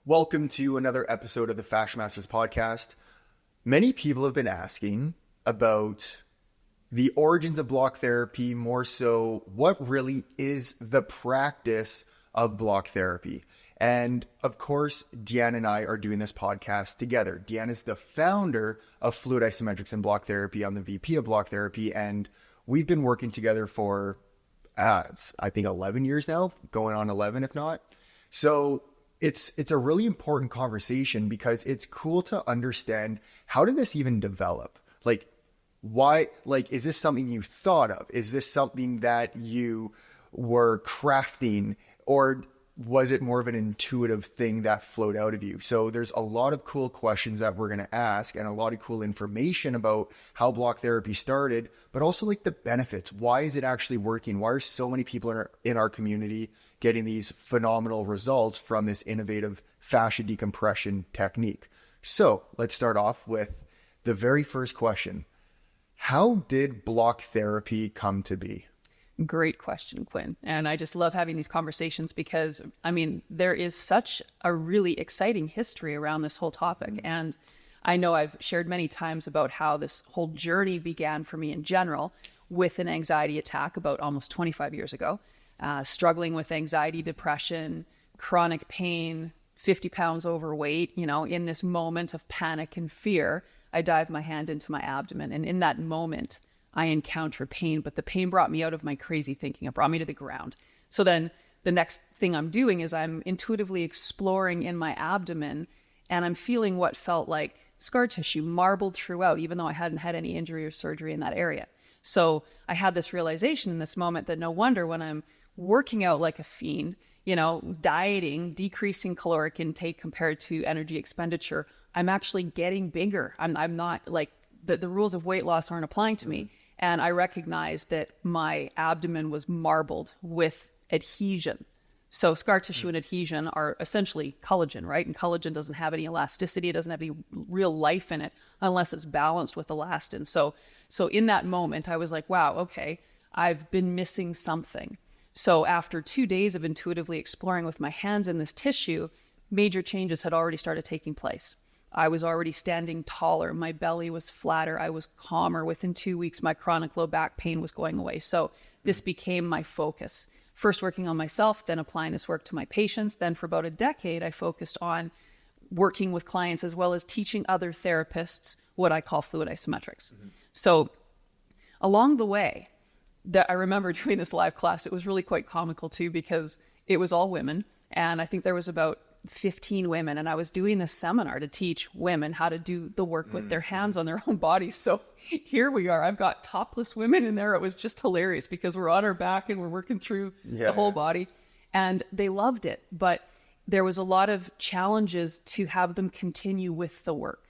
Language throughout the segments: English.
Welcome to another episode of the Fascia Masters podcast. Many people have been asking about the origins of block therapy, more so what really is the practice of block therapy. And of course, Deanna and I are doing this podcast together. Deanna is the founder of Fluid Isometrics and Block Therapy. I'm the VP of Block Therapy, and we've been working together for, I think 11 years now, going on 11 if not. So it's a really important conversation because it's cool to understand, how did this even develop? Like, why, like, is this something you thought of? Is this something that you were crafting, or was it more of an intuitive thing that flowed out of you? So there's a lot of cool questions that we're going to ask and a lot of cool information about how block therapy started, but also like the benefits. Why is it actually working? Why are so many people in our community getting these phenomenal results from this innovative fascia decompression technique? So let's start off with the very first question. How did block therapy come to be? Great question, Quinn. And I just love having these conversations because, I mean, there is such a really exciting history around this whole topic. And I know I've shared many times about how this whole journey began for me in general with an anxiety attack about almost 25 years ago, struggling with anxiety, depression, chronic pain, 50 pounds overweight. You know, in this moment of panic and fear, I dived my hand into my abdomen. And in that moment, I encountered pain, but the pain brought me out of my crazy thinking. It brought me to the ground. So then the next thing I'm doing is I'm intuitively exploring in my abdomen, and I'm feeling what felt like scar tissue marbled throughout, even though I hadn't had any injury or surgery in that area. So I had this realization in this moment that no wonder when I'm working out like a fiend, you know, dieting, decreasing caloric intake compared to energy expenditure, I'm actually getting bigger. I'm not like, the rules of weight loss aren't applying to me. And I recognized that my abdomen was marbled with adhesion. So scar tissue and adhesion are essentially collagen, right? And collagen doesn't have any elasticity. It doesn't have any real life in it unless it's balanced with elastin. So in that moment, I was like, wow, okay, I've been missing something. So after 2 days of intuitively exploring with my hands in this tissue, major changes had already started taking place. I was already standing taller. My belly was flatter. I was calmer. Within 2 weeks, my chronic low back pain was going away. So this became my focus. First working on myself, then applying this work to my patients. Then for about a decade, I focused on working with clients as well as teaching other therapists what I call fluid isometrics. So along the way, I remember doing this live class. It was really quite comical too, because it was all women. And I think there was about 15 women, and I was doing this seminar to teach women how to do the work with their hands on their own bodies. So here we are. I've got topless women in there. It was just hilarious because we're on our back and we're working through the whole body, and they loved it. But there was a lot of challenges to have them continue with the work.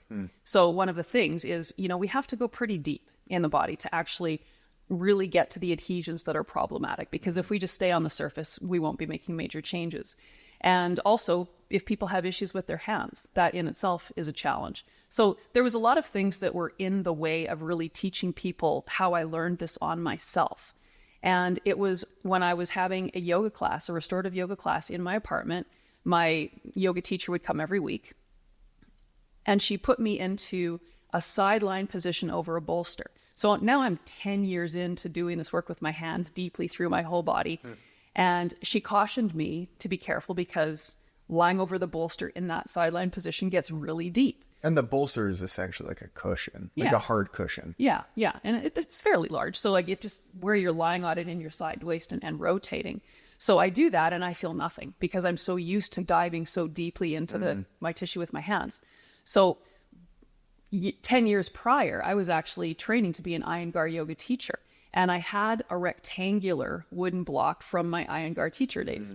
So one of the things is, you know, we have to go pretty deep in the body to actually really get to the adhesions that are problematic, because if we just stay on the surface, we won't be making major changes. And also, if people have issues with their hands, that in itself is a challenge. So there was a lot of things that were in the way of really teaching people how I learned this on myself. And it was when I was having a yoga class, a restorative yoga class in my apartment. My yoga teacher would come every week, and she put me into a sideline position over a bolster. So now I'm 10 years into doing this work with my hands deeply through my whole body. And she cautioned me to be careful because lying over the bolster in that sideline position gets really deep. And the bolster is essentially like a cushion, like a hard cushion. Yeah. And it's fairly large. So like it just where you're lying on it in your side waist and rotating. So I do that and I feel nothing because I'm so used to diving so deeply into my tissue with my hands. So 10 years prior, I was actually training to be an Iyengar yoga teacher. And I had a rectangular wooden block from my Iyengar teacher days.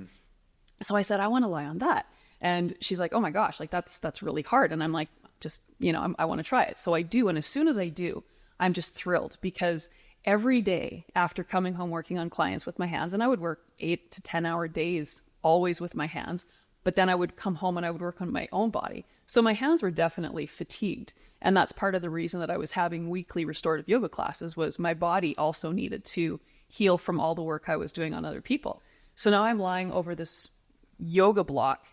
So I said, I want to lie on that. And she's like, oh my gosh, like that's really hard. And I'm like, just, you know, I want to try it. So I do. And as soon as I do, I'm just thrilled because every day after coming home working on clients with my hands, and I would work 8 to 10 hour days, always with my hands, but then I would come home and I would work on my own body. So my hands were definitely fatigued. And that's part of the reason that I was having weekly restorative yoga classes was my body also needed to heal from all the work I was doing on other people. So now I'm lying over this yoga block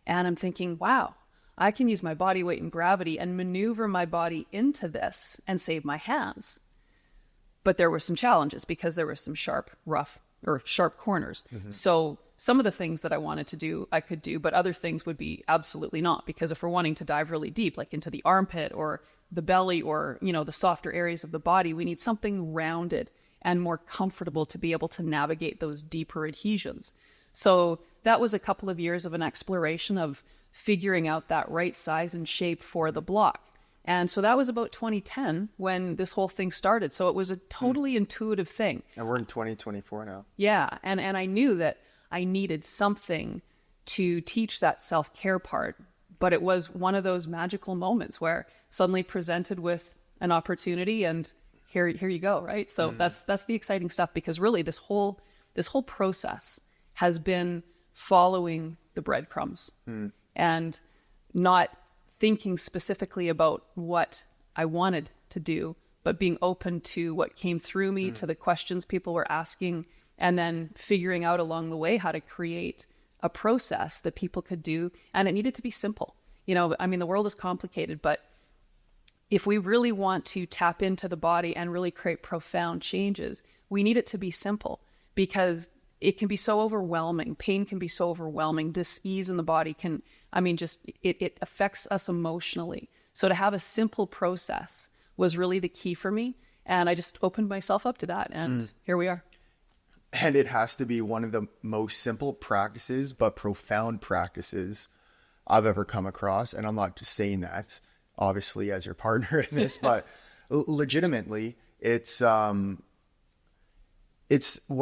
And I'm thinking, wow, I can use my body weight and gravity and maneuver my body into this and save my hands. But there were some challenges because there were some sharp corners. So some of the things that I wanted to do, I could do, but other things would be absolutely not. Because if we're wanting to dive really deep, like into the armpit or the belly or, the softer areas of the body, we need something rounded and more comfortable to be able to navigate those deeper adhesions. So that was a couple of years of an exploration of figuring out that right size and shape for the block. And so that was about 2010 when this whole thing started. So it was a totally intuitive thing. And we're in 2024 now. Yeah. And I knew that I needed something to teach that self-care part. But it was one of those magical moments where suddenly presented with an opportunity and here you go, right? So that's the exciting stuff, because really this whole process has been following the breadcrumbs and not thinking specifically about what I wanted to do, but being open to what came through me, to the questions people were asking, and then figuring out along the way how to create a process that people could do. And it needed to be simple. The world is complicated, but if we really want to tap into the body and really create profound changes, we need it to be simple, because it can be so overwhelming. Pain can be so overwhelming. Dis-ease in the body can, it affects us emotionally. So to have a simple process was really the key for me. And I just opened myself up to that. And here we are. And it has to be one of the most simple practices, but profound practices I've ever come across. And I'm not just saying that, obviously, as your partner in this, but legitimately, it's one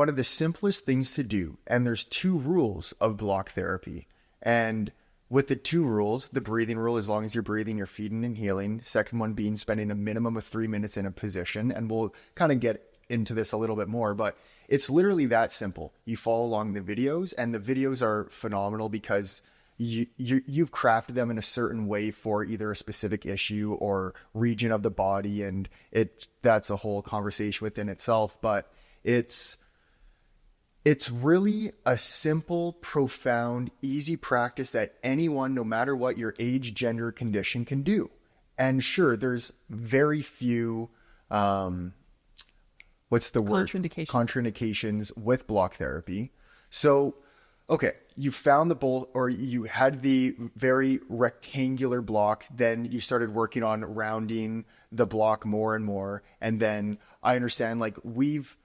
of the simplest things to do. And there's 2 rules of block therapy. And with the 2 rules, the breathing rule, as long as you're breathing, you're feeding and healing. Second one being spending a minimum of 3 minutes in a position. And we'll kind of get into this a little bit more, but it's literally that simple. You follow along the videos, and the videos are phenomenal because you've crafted them in a certain way for either a specific issue or region of the body. And that's a whole conversation within itself, but it's really a simple, profound, easy practice that anyone, no matter what your age, gender, condition, can do. And sure, there's very few, what's the word? Contraindications with block therapy. So, okay, you found the bowl, or you had the very rectangular block. Then you started working on rounding the block more and more. And then I understand, like, we've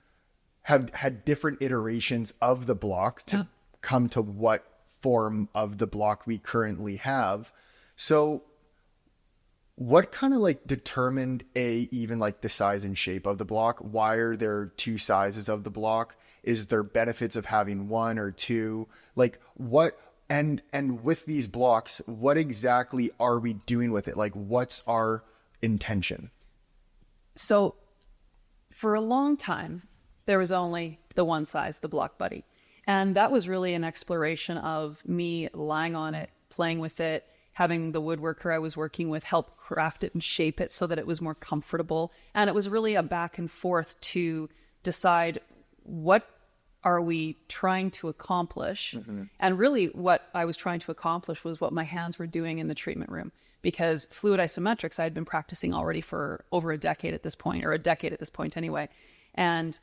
have had different iterations of the block to come to what form of the block we currently have. So what kind of like determined even like the size and shape of the block? Why are there 2 sizes of the block? Is there benefits of having 1 or 2? Like what, and with these blocks, what exactly are we doing with it? Like what's our intention? So for a long time, there was only the one size, the Block Buddy. And that was really an exploration of me lying on it, playing with it, having the woodworker I was working with help craft it and shape it so that it was more comfortable. And it was really a back and forth to decide what are we trying to accomplish. And really what I was trying to accomplish was what my hands were doing in the treatment room. Because fluid isometrics, I had been practicing already for over a decade at this point anyway. And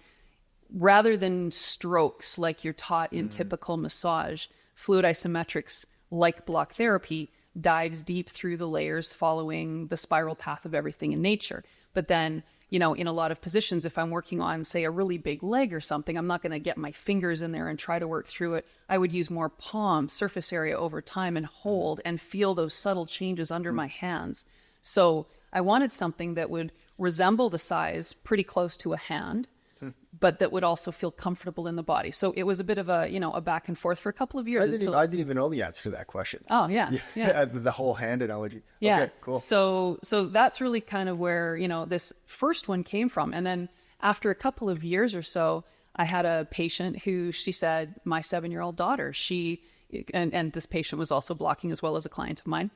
rather than strokes like you're taught in typical massage, fluid isometrics, like block therapy, dives deep through the layers following the spiral path of everything in nature. But then, in a lot of positions, if I'm working on, say, a really big leg or something, I'm not going to get my fingers in there and try to work through it. I would use more palm surface area over time and hold and feel those subtle changes under my hands. So I wanted something that would resemble the size pretty close to a hand, but that would also feel comfortable in the body. So it was a bit of a back and forth for a couple of years. I didn't even know the answer to that question. Oh, yeah. The whole hand analogy. Yeah. Okay, cool. So that's really kind of where, this first one came from. And then after a couple of years or so, I had a patient who, she said, my 7-year-old daughter, and this patient was also blocking as well as a client of mine.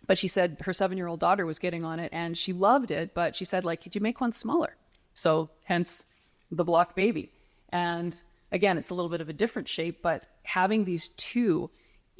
But she said her 7-year-old daughter was getting on it and she loved it. But she said, could you make one smaller? So hence the Block Baby. And again, it's a little bit of a different shape, but having these 2,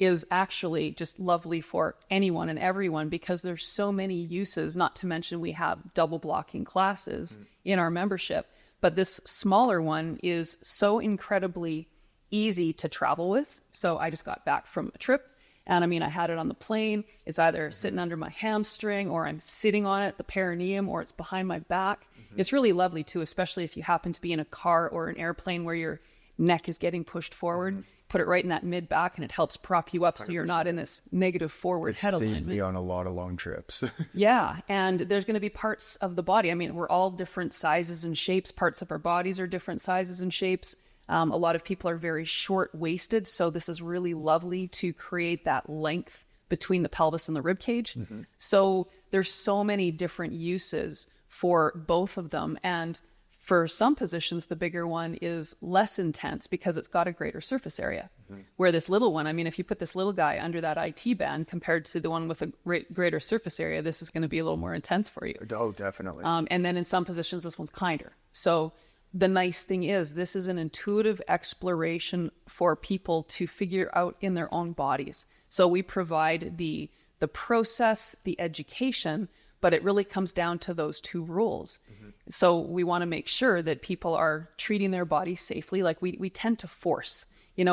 is actually just lovely for anyone and everyone, because there's so many uses, not to mention we have double blocking classes in our membership. But this smaller one is so incredibly easy to travel with. So I just got back from a trip, and I mean, I had it on the plane. It's either sitting under my hamstring, or I'm sitting on it, the perineum, or it's behind my back. It's really lovely too, especially if you happen to be in a car or an airplane where your neck is getting pushed forward. Put it right in that mid back, and it helps prop you up 100%. So you're not in this negative forward head alignment. It's saved me on a lot of long trips. Yeah, and there's going to be parts of the body. I mean, we're all different sizes and shapes. Parts of our bodies are different sizes and shapes. A lot of people are very short-waisted, so this is really lovely to create that length between the pelvis and the rib cage. So there's so many different uses for both of them, and for some positions, the bigger one is less intense because it's got a greater surface area. Where this little one, I mean, if you put this little guy under that IT band compared to the one with a greater surface area, this is going to be a little more intense for you. Oh, definitely. And then in some positions, this one's kinder. So the nice thing is this is an intuitive exploration for people to figure out in their own bodies. So we provide the process, the education, but it really comes down to those two rules. So we want to make sure that people are treating their bodies safely. Like we tend to force,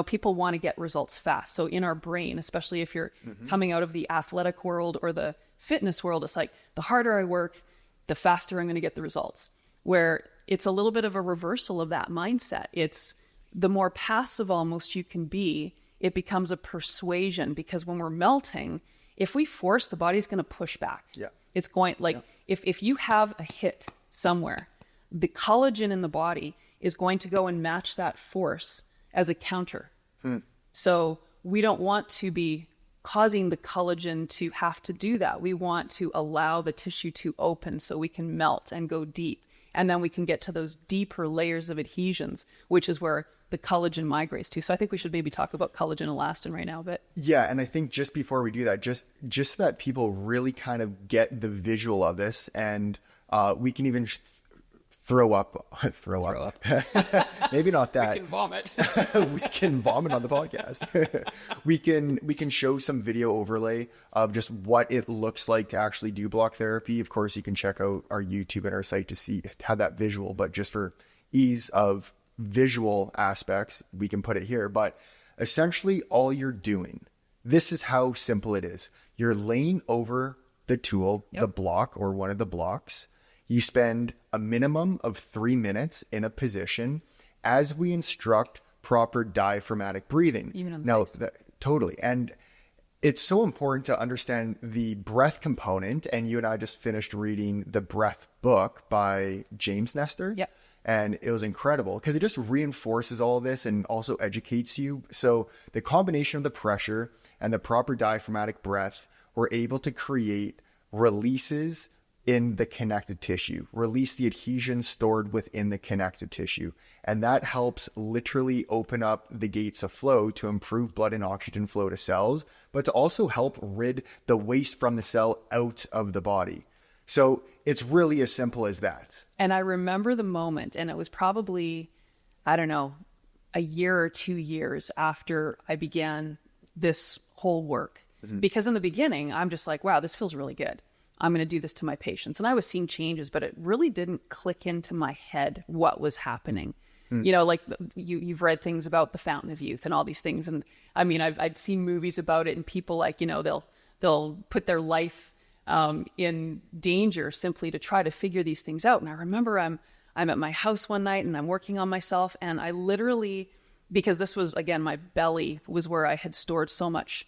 people want to get results fast. So in our brain, especially if you're coming out of the athletic world or the fitness world, it's like the harder I work, the faster I'm going to get the results. Where it's a little bit of a reversal of that mindset. It's the more passive almost you can be, it becomes a persuasion, because when we're melting, if we force, the body's going to push back. Yeah. It's going if you have a hit somewhere, the collagen in the body is going to go and match that force as a counter. So we don't want to be causing the collagen to have to do that. We want to allow the tissue to open so we can melt and go deep. And then we can get to those deeper layers of adhesions, which is where the collagen migrates to. So I think we should maybe talk about collagen elastin right now a bit. Yeah, and I think just before we do that, just so that people really kind of get the visual of this, and we can even throw up. Maybe not that. We can vomit. We can vomit on the podcast. we can show some video overlay of just what it looks like to actually do block therapy. Of course, you can check out our YouTube and our site to have that visual, but just for ease of visual aspects, we can put it here. But essentially all you're doing, this is how simple it is. You're laying over the tool, the block or one of the blocks. You spend a minimum of 3 minutes in a position as we instruct proper diaphragmatic breathing. Even on the Now, face. totally. And it's so important to understand the breath component. And you and I just finished reading the breath book by James Nestor. Yep. And it was incredible because it just reinforces all of this and also educates you. So the combination of the pressure and the proper diaphragmatic breath, we're able to create releases in the connective tissue, release the adhesion stored within the connective tissue. And that helps literally open up the gates of flow to improve blood and oxygen flow to cells, but to also help rid the waste from the cell out of the body. So it's really as simple as that. And I remember the moment, and it was probably, I don't know, a year or 2 years after I began this whole work. Because in the beginning, I'm just like, wow, this feels really good. I'm going to do this to my patients. And I was seeing changes, but it really didn't click into my head what was happening. Like you've read things about the fountain of youth and all these things. And I mean, I'd seen movies about it, and people like, they'll put their life in danger simply to try to figure these things out. And I remember I'm at my house one night and I'm working on myself, and I literally, because this was, again, my belly was where I had stored so much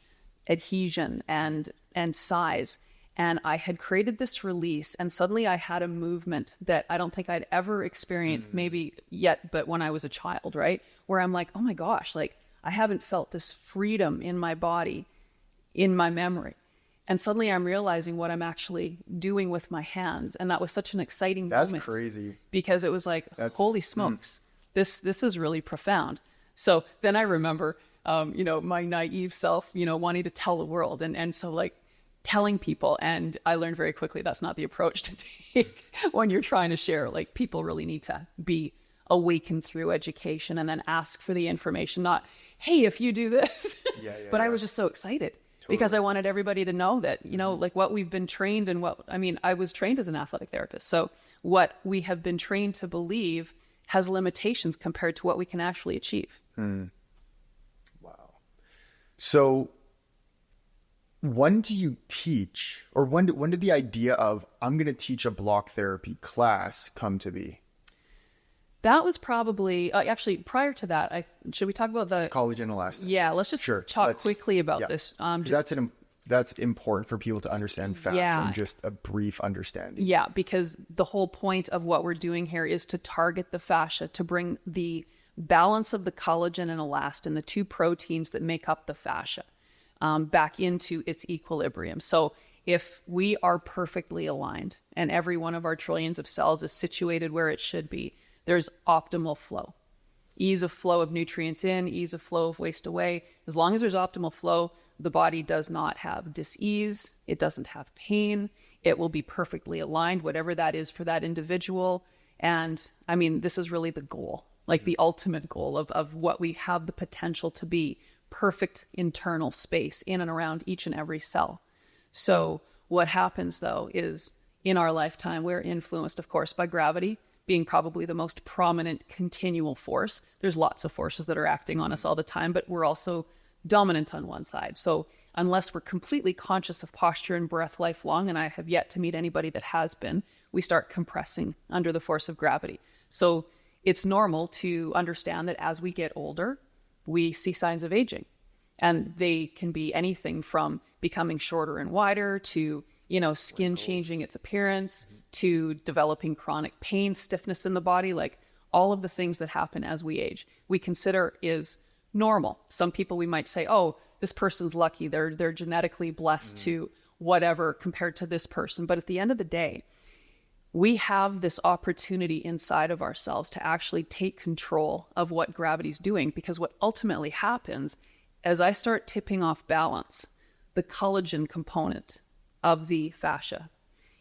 adhesion and size. And I had created this release, and suddenly I had a movement that I don't think I'd ever experienced, maybe yet, but when I was a child, right? Where I'm like, oh my gosh, like I haven't felt this freedom in my body, in my memory. And suddenly I'm realizing what I'm actually doing with my hands. And that was such an exciting moment. That's crazy. Because it was like, holy smokes, this is really profound. So then I remember, my naive self, wanting to tell the world. And so like, telling people, and I learned very quickly that's not the approach to take when you're trying to share. Like, people really need to be awakened through education and then ask for the information, not, hey, if you do this, but I was just so excited because I wanted everybody to know that, you know, like what we've been trained and I was trained as an athletic therapist. So what we have been trained to believe has limitations compared to what we can actually achieve. Wow. So when do you teach, or when did the idea of I'm going to teach a block therapy class come to be? That was probably actually prior to that. Should we talk about the Collagen elastin? Yeah, let's just talk quickly about this. That's important for people to understand fascia and just a brief understanding. Yeah, because the whole point of what we're doing here is to target the fascia to bring the balance of the collagen and elastin, the two proteins that make up the fascia, back into its equilibrium. So if we are perfectly aligned and every one of our trillions of cells is situated where it should be, there's optimal flow. Ease of flow of nutrients in, ease of flow of waste away. As long as there's optimal flow, the body does not have dis-ease. It doesn't have pain. It will be perfectly aligned, whatever that is for that individual. And I mean, this is really the goal, like the ultimate goal of what we have the potential to be: perfect internal space in and around each and every cell. So what happens though is in our lifetime, we're influenced, of course, by gravity being probably the most prominent continual force. There's lots of forces that are acting on us all the time, but we're also dominant on one side. So unless we're completely conscious of posture and breath lifelong, and I have yet to meet anybody that has been, we start compressing under the force of gravity. So it's normal to understand that as we get older, we see signs of aging. And they can be anything from becoming shorter and wider to, you know, skin changing its appearance, to developing chronic pain, stiffness in the body, like all of the things that happen as we age, we consider is normal. Some people we might say, oh, this person's lucky. They're genetically blessed to whatever compared to this person. But at the end of the day, we have this opportunity inside of ourselves to actually take control of what gravity's doing, because what ultimately happens as I start tipping off balance, the collagen component of the fascia,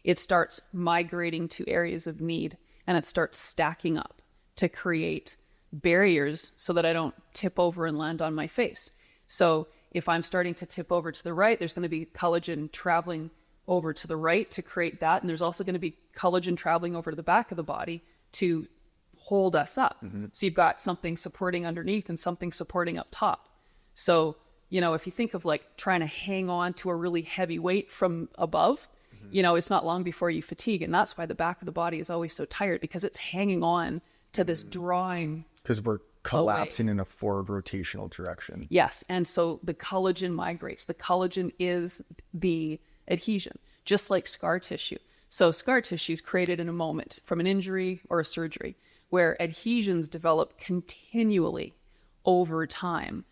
it starts migrating to areas of need and it starts stacking up to create barriers so that I don't tip over and land on my face. So if I'm starting to tip over to the right, there's going to be collagen traveling over to the right to create that. And there's also going to be collagen traveling over to the back of the body to hold us up. So you've got something supporting underneath and something supporting up top. So, you know, if you think of like trying to hang on to a really heavy weight from above, you know, it's not long before you fatigue. And that's why the back of the body is always so tired, because it's hanging on to this drawing. Because we're collapsing in a forward rotational direction. Yes. And so the collagen migrates. The collagen is the adhesion, just like scar tissue. So scar tissue is created in a moment from an injury or a surgery, where adhesions develop continually over time,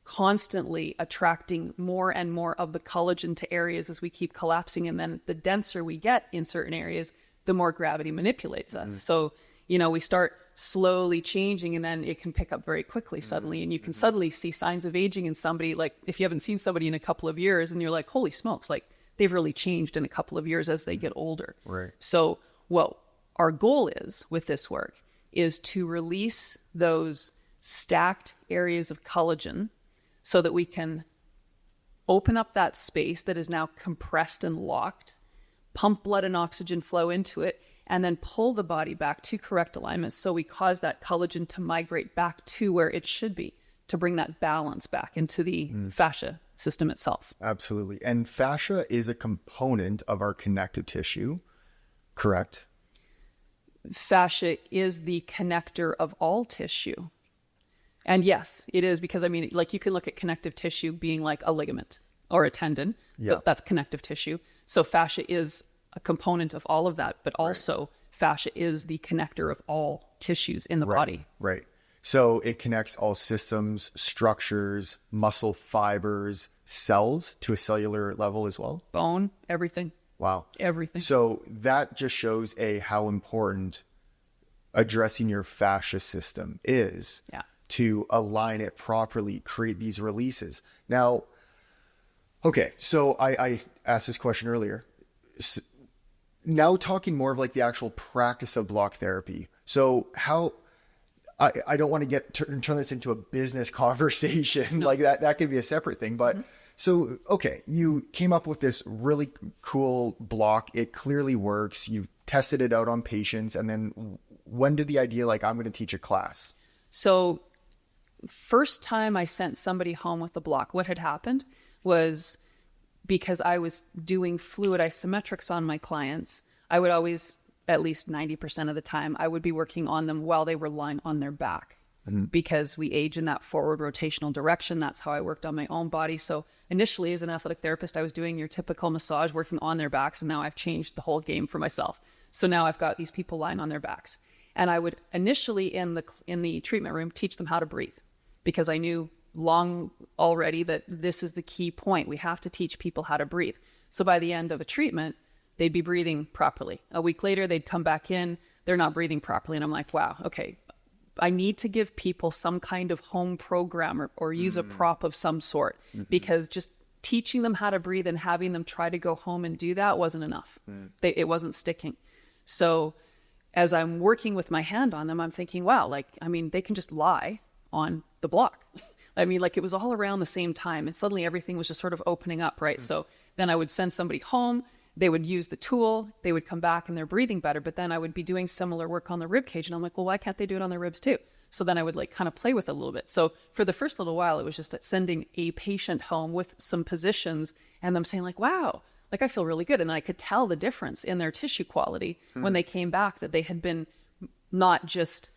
constantly attracting more and more of the collagen to areas as we keep collapsing. And then the denser we get in certain areas, the more gravity manipulates us. So, you know, we start slowly changing and then it can pick up very quickly suddenly. And you can suddenly see signs of aging in somebody. Like if you haven't seen somebody in a couple of years and you're like, holy smokes, like they've really changed in a couple of years as they get older. Right. So what our goal is with this work is to release those stacked areas of collagen so that we can open up that space that is now compressed and locked, pump blood and oxygen flow into it, and then pull the body back to correct alignment. So we cause that collagen to migrate back to where it should be, to bring that balance back into the fascia system itself. Absolutely. And fascia is a component of our connective tissue, correct? Fascia is the connector of all tissue. And yes, it is, because I mean, like you can look at connective tissue being like a ligament or a tendon, but that's connective tissue. So fascia is a component of all of that, but also fascia is the connector of all tissues in the body. Right. So it connects all systems, structures, muscle fibers, cells to a cellular level as well. Bone, everything. Wow. Everything. So that just shows how important addressing your fascia system is. Yeah. To align it properly, create these releases. Now, okay, so I asked this question earlier. Now talking more of like the actual practice of block therapy. So I don't want to turn this into a business conversation. Like that could be a separate thing. But so, okay, you came up with this really cool block. It clearly works. You've tested it out on patients. And then when did the idea, like, I'm going to teach a class? So first time I sent somebody home with the block, what had happened was, because I was doing fluid isometrics on my clients, I would always, at least 90% of the time, I would be working on them while they were lying on their back. Because we age in that forward rotational direction. That's how I worked on my own body. So initially, as an athletic therapist, I was doing your typical massage, working on their backs. And now I've changed the whole game for myself. So now I've got these people lying on their backs. And I would initially in the treatment room teach them how to breathe, because I knew long already that this is the key point. We have to teach people how to breathe. So by the end of a treatment, they'd be breathing properly. A week later, they'd come back in, they're not breathing properly. And I'm like, wow, okay, I need to give people some kind of home program or use a prop of some sort, because just teaching them how to breathe and having them try to go home and do that wasn't enough. It wasn't sticking. So as I'm working with my hand on them, I'm thinking, wow, like, I mean, they can just lie on the block. I mean, like, it was all around the same time, and suddenly everything was just sort of opening up, right? So then I would send somebody home, they would use the tool, they would come back and they're breathing better, but then I would be doing similar work on the rib cage, and I'm like, well, why can't they do it on their ribs too? So then I would like kind of play with it a little bit. So for the first little while, it was just sending a patient home with some positions and them saying like, wow, like I feel really good. And I could tell the difference in their tissue quality when they came back, that they had been not just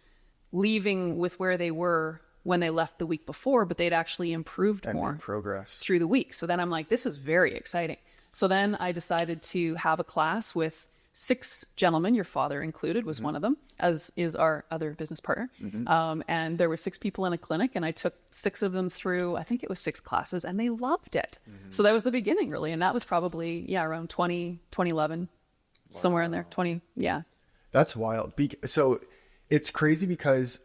leaving with where they were when they left the week before, but they'd actually improved and more made progress through the week. So then I'm like, this is very exciting. So then I decided to have a class with 6 gentlemen, your father included was one of them, as is our other business partner. And there were 6 people in a clinic, and I took 6 of them through, I think it was 6 classes, and they loved it. So that was the beginning, really. And that was probably, around 2011, somewhere in there, 20, yeah. That's wild. So it's crazy because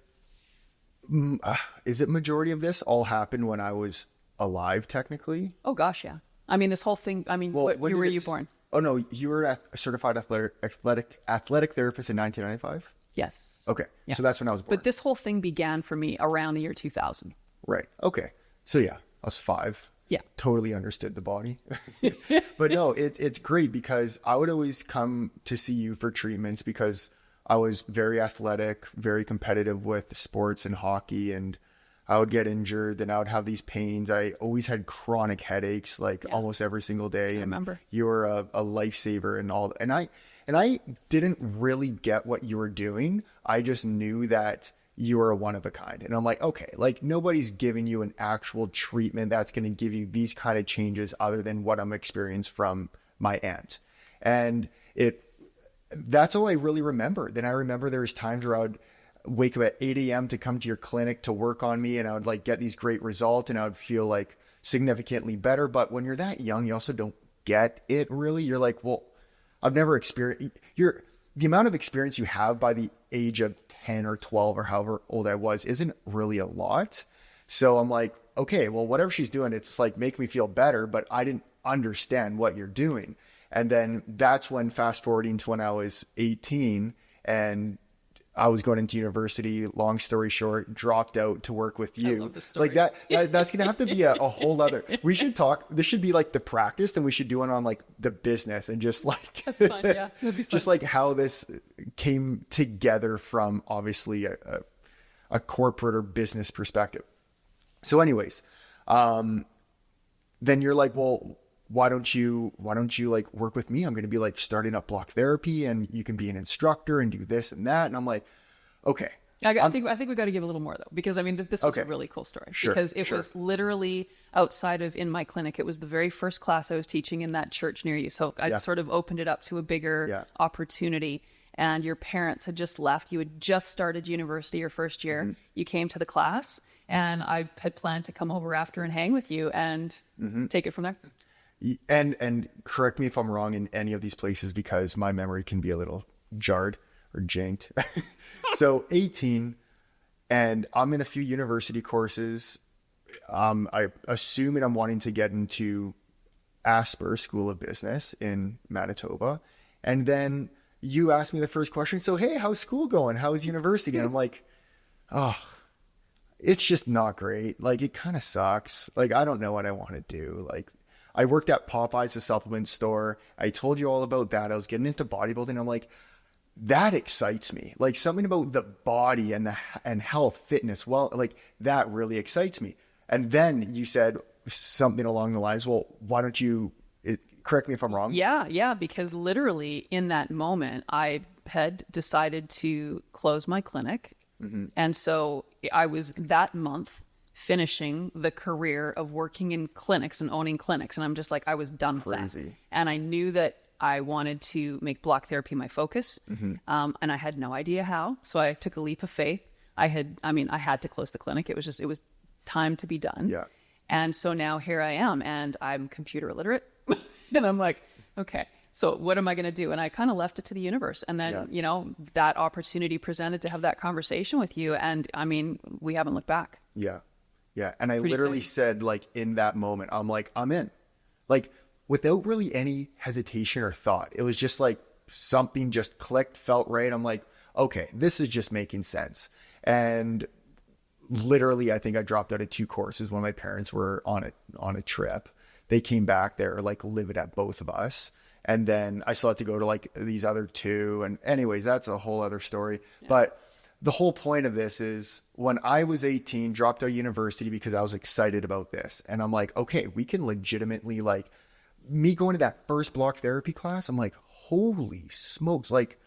is it majority of this all happened when I was alive, technically? Oh, gosh, yeah. I mean, this whole thing, I mean, Well, where were you born? Oh, no, you were a certified athletic therapist in 1995? Yes. Okay, Yeah. so that's when I was born. But this whole thing began for me around the year 2000. Right, okay. So yeah, I was 5. Yeah. Totally understood the body. But no, it's great because I would always come to see you for treatments because I was very athletic, very competitive with sports and hockey, and I would get injured, then I would have these pains. I always had chronic headaches, like almost every single day. I remember. You were a lifesaver and all. And I didn't really get what you were doing. I just knew that you were a one of a kind. And I'm like, okay, like nobody's giving you an actual treatment that's going to give you these kind of changes other than what I'm experiencing from my aunt. And that's all I really remember. Then I remember there was times where I would wake up at 8 a.m. to come to your clinic to work on me, and I would like get these great results and I would feel like significantly better. But when you're that young, you also don't get it really. You're like, well, I've never experienced the amount of experience you have by the age of 10 or 12 or however old I was isn't really a lot. So I'm like, okay, well, whatever she's doing, it's like make me feel better, but I didn't understand what you're doing. And then that's when, fast forwarding to when I was 18 and I was going into university, long story short, dropped out to work with you. I love this story. Like that's going to have to be a whole other, we should talk, this should be like the practice, and we should do it on like the business and just like, That's fun, yeah. That'd be fun. Just like how this came together from obviously a corporate or business perspective. So anyways, then you're like, well, why don't you like work with me? I'm going to be like starting up block therapy and you can be an instructor and do this and that. And I'm like, okay. I think we got to give a little more though, because I mean, this was a really cool story. Sure, because it was literally outside of in my clinic. It was the very first class I was teaching in that church near you. So I sort of opened it up to a bigger opportunity, and your parents had just left. You had just started university your first year. You came to the class, and I had planned to come over after and hang with you and take it from there. And correct me if I'm wrong in any of these places, because my memory can be a little jarred or janked. So 18, and I'm in a few university courses. I assuming I'm wanting to get into Asper School of Business in Manitoba. And then you asked me the first question. So, hey, how's school going? How's university? And I'm like, oh, it's just not great. Like, it kind of sucks. Like, I don't know what I want to do. Like, I worked at Popeyes, a supplement store. I told you all about that. I was getting into bodybuilding. I'm like, that excites me. Like, something about the body and health, fitness. Well, like, that really excites me. And then you said something along the lines, well, why don't you, correct me if I'm wrong. Yeah. Because literally in that moment, I had decided to close my clinic. Mm-hmm. And so I was that month finishing the career of working in clinics and owning clinics. And I'm just like, I was done with that. And I knew that I wanted to make block therapy my focus. Mm-hmm. And I had no idea how. So I took a leap of faith. I had to close the clinic. It was time to be done. Yeah. And so now here I am, and I'm computer illiterate. And I'm like, okay, so what am I going to do? And I kind of left it to the universe. And then, that opportunity presented to have that conversation with you. And I mean, we haven't looked back. Yeah. Yeah. And I literally said, like, in that moment, I'm like, I'm in. Like, without really any hesitation or thought. It was just like something just clicked, felt right. I'm like, okay, this is just making sense. And literally, I think I dropped out of 2 courses when my parents were on a trip. They came back, they were like livid at both of us. And then I still had to go to like these other 2. And anyways, that's a whole other story. Yeah. But the whole point of this is when I was 18, dropped out of university because I was excited about this. And I'm like, okay, we can legitimately, like, me going to that first block therapy class, I'm like, holy smokes. Like,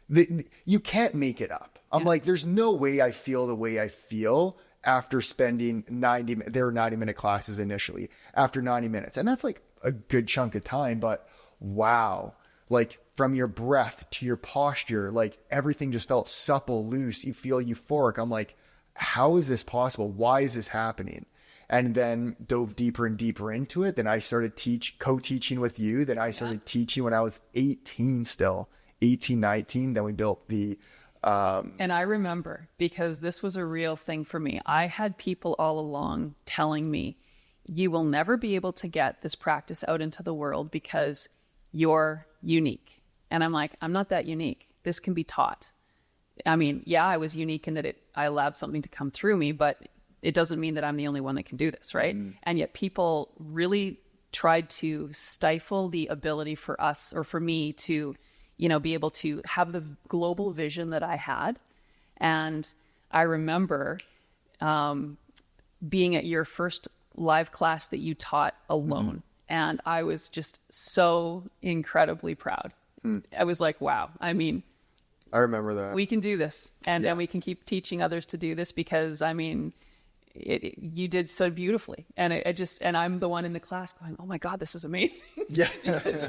you can't make it up. I'm like, there's no way I feel the way I feel after spending 90-minute classes initially, after 90 minutes. And that's like a good chunk of time, but wow. Like, from your breath to your posture, like, everything just felt supple, loose. You feel euphoric. I'm like, how is this possible? Why is this happening? And then dove deeper and deeper into it. Then I started co-teaching with you. Then I started teaching when I was 18 still, 18, 19. Then we built the... And I remember, because this was a real thing for me. I had people all along telling me, you will never be able to get this practice out into the world because you're unique. And I'm like, I'm not that unique. This can be taught. I mean, yeah, I was unique in that I allowed something to come through me, but it doesn't mean that I'm the only one that can do this, right? Mm. And yet people really tried to stifle the ability for us, or for me, to be able to have the global vision that I had. And I remember being at your first live class that you taught alone. Mm-hmm. And I was just so incredibly proud. Mm. I was like, wow. I mean, I remember that. We can do this. And we can keep teaching others to do this, because, I mean, you did so beautifully. And and I'm the one in the class going, oh my God, this is amazing. Yeah. Because,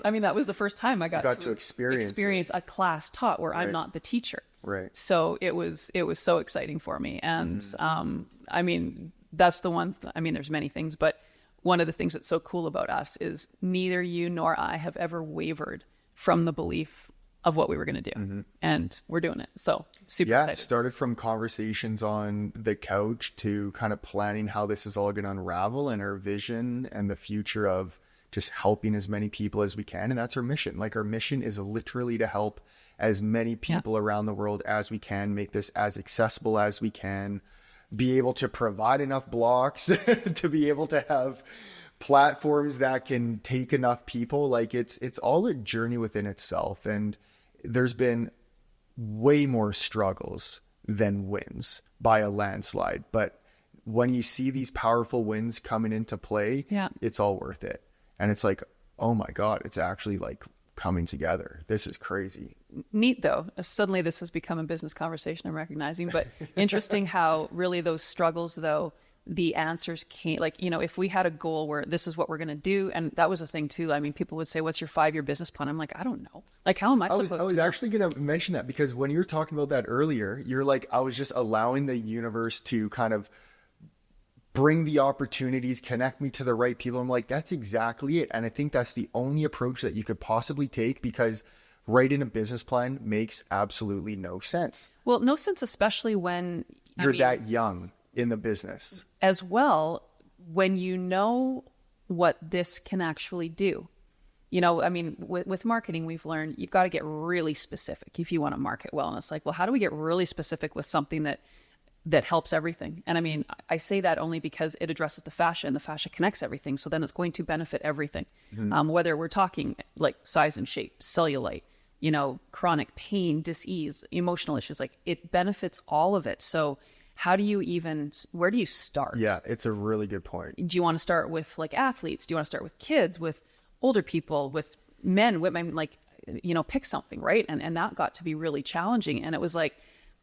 I mean, that was the first time I got to experience a class taught where I'm not the teacher. Right. So it was so exciting for me. And, I mean, that's the one, I mean, there's many things, but one of the things that's so cool about us is neither you nor I have ever wavered from the belief of what we were going to do. Mm-hmm. And we're doing it. So super excited. Started from conversations on the couch to kind of planning how this is all going to unravel, and our vision and the future of just helping as many people as we can. And that's our mission. Like, our mission is literally to help as many people around the world as we can, make this as accessible as we can, be able to provide enough blocks to be able to have platforms that can take enough people. Like, it's all a journey within itself. And there's been way more struggles than wins by a landslide. But when you see these powerful wins coming into play, it's all worth it. And it's like, oh my God, it's actually like coming together. This is crazy. Neat though. Suddenly this has become a business conversation, I'm recognizing, but interesting how really those struggles though, the answers came, like, if we had a goal where this is what we're going to do. And that was a thing too. I mean, people would say, what's your 5-year business plan? I'm like, I don't know. Like, how am I supposed to? I was actually going to mention that, because when you were talking about that earlier, you're like, I was just allowing the universe to kind of bring the opportunities, connect me to the right people. I'm like, that's exactly it. And I think that's the only approach that you could possibly take, because writing a business plan makes absolutely no sense. Well, no sense, especially when you're that young in the business. As well, when you know what this can actually do. I mean, with marketing, we've learned you've got to get really specific if you want to market well. And it's like, well, how do we get really specific with something that that helps everything. And I mean, I say that only because it addresses the fascia, and the fascia connects everything. So then it's going to benefit everything. Whether we're talking like size and shape, cellulite, chronic pain, dis-ease, emotional issues, like it benefits all of it. So where do you start? Yeah, it's a really good point. Do you want to start with like athletes? Do you want to start with kids, with older people, with men, women, like, pick something, right? And that got to be really challenging. And it was like,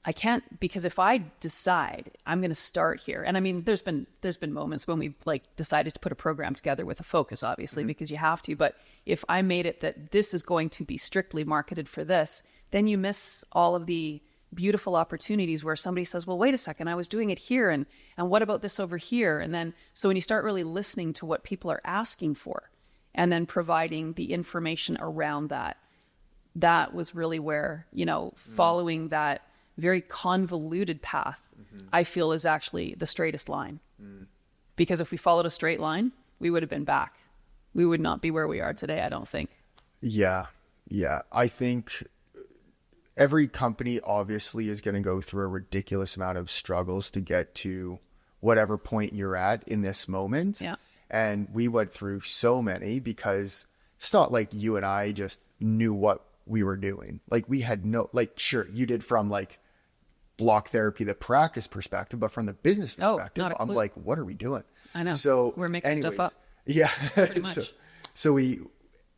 I can't, because if I decide I'm going to start here, and I mean, there's been moments when we've like decided to put a program together with a focus, obviously, because you have to. But if I made it that this is going to be strictly marketed for this, then you miss all of the beautiful opportunities where somebody says, well, wait a second, I was doing it here. And what about this over here? And then, so when you start really listening to what people are asking for and then providing the information around that, that was really where, following that very convoluted path, I feel is actually the straightest line. Because if we followed a straight line, we would have been back. We would not be where we are today, I don't think. Yeah. I think every company obviously is going to go through a ridiculous amount of struggles to get to whatever point you're at in this moment. Yeah. And we went through so many, because it's not like you and I just knew what we were doing. Like we had sure, you did from like block therapy, the practice perspective, but from the business perspective, I'm like, what are we doing? I know. So we're making stuff up. Yeah. Pretty much. So we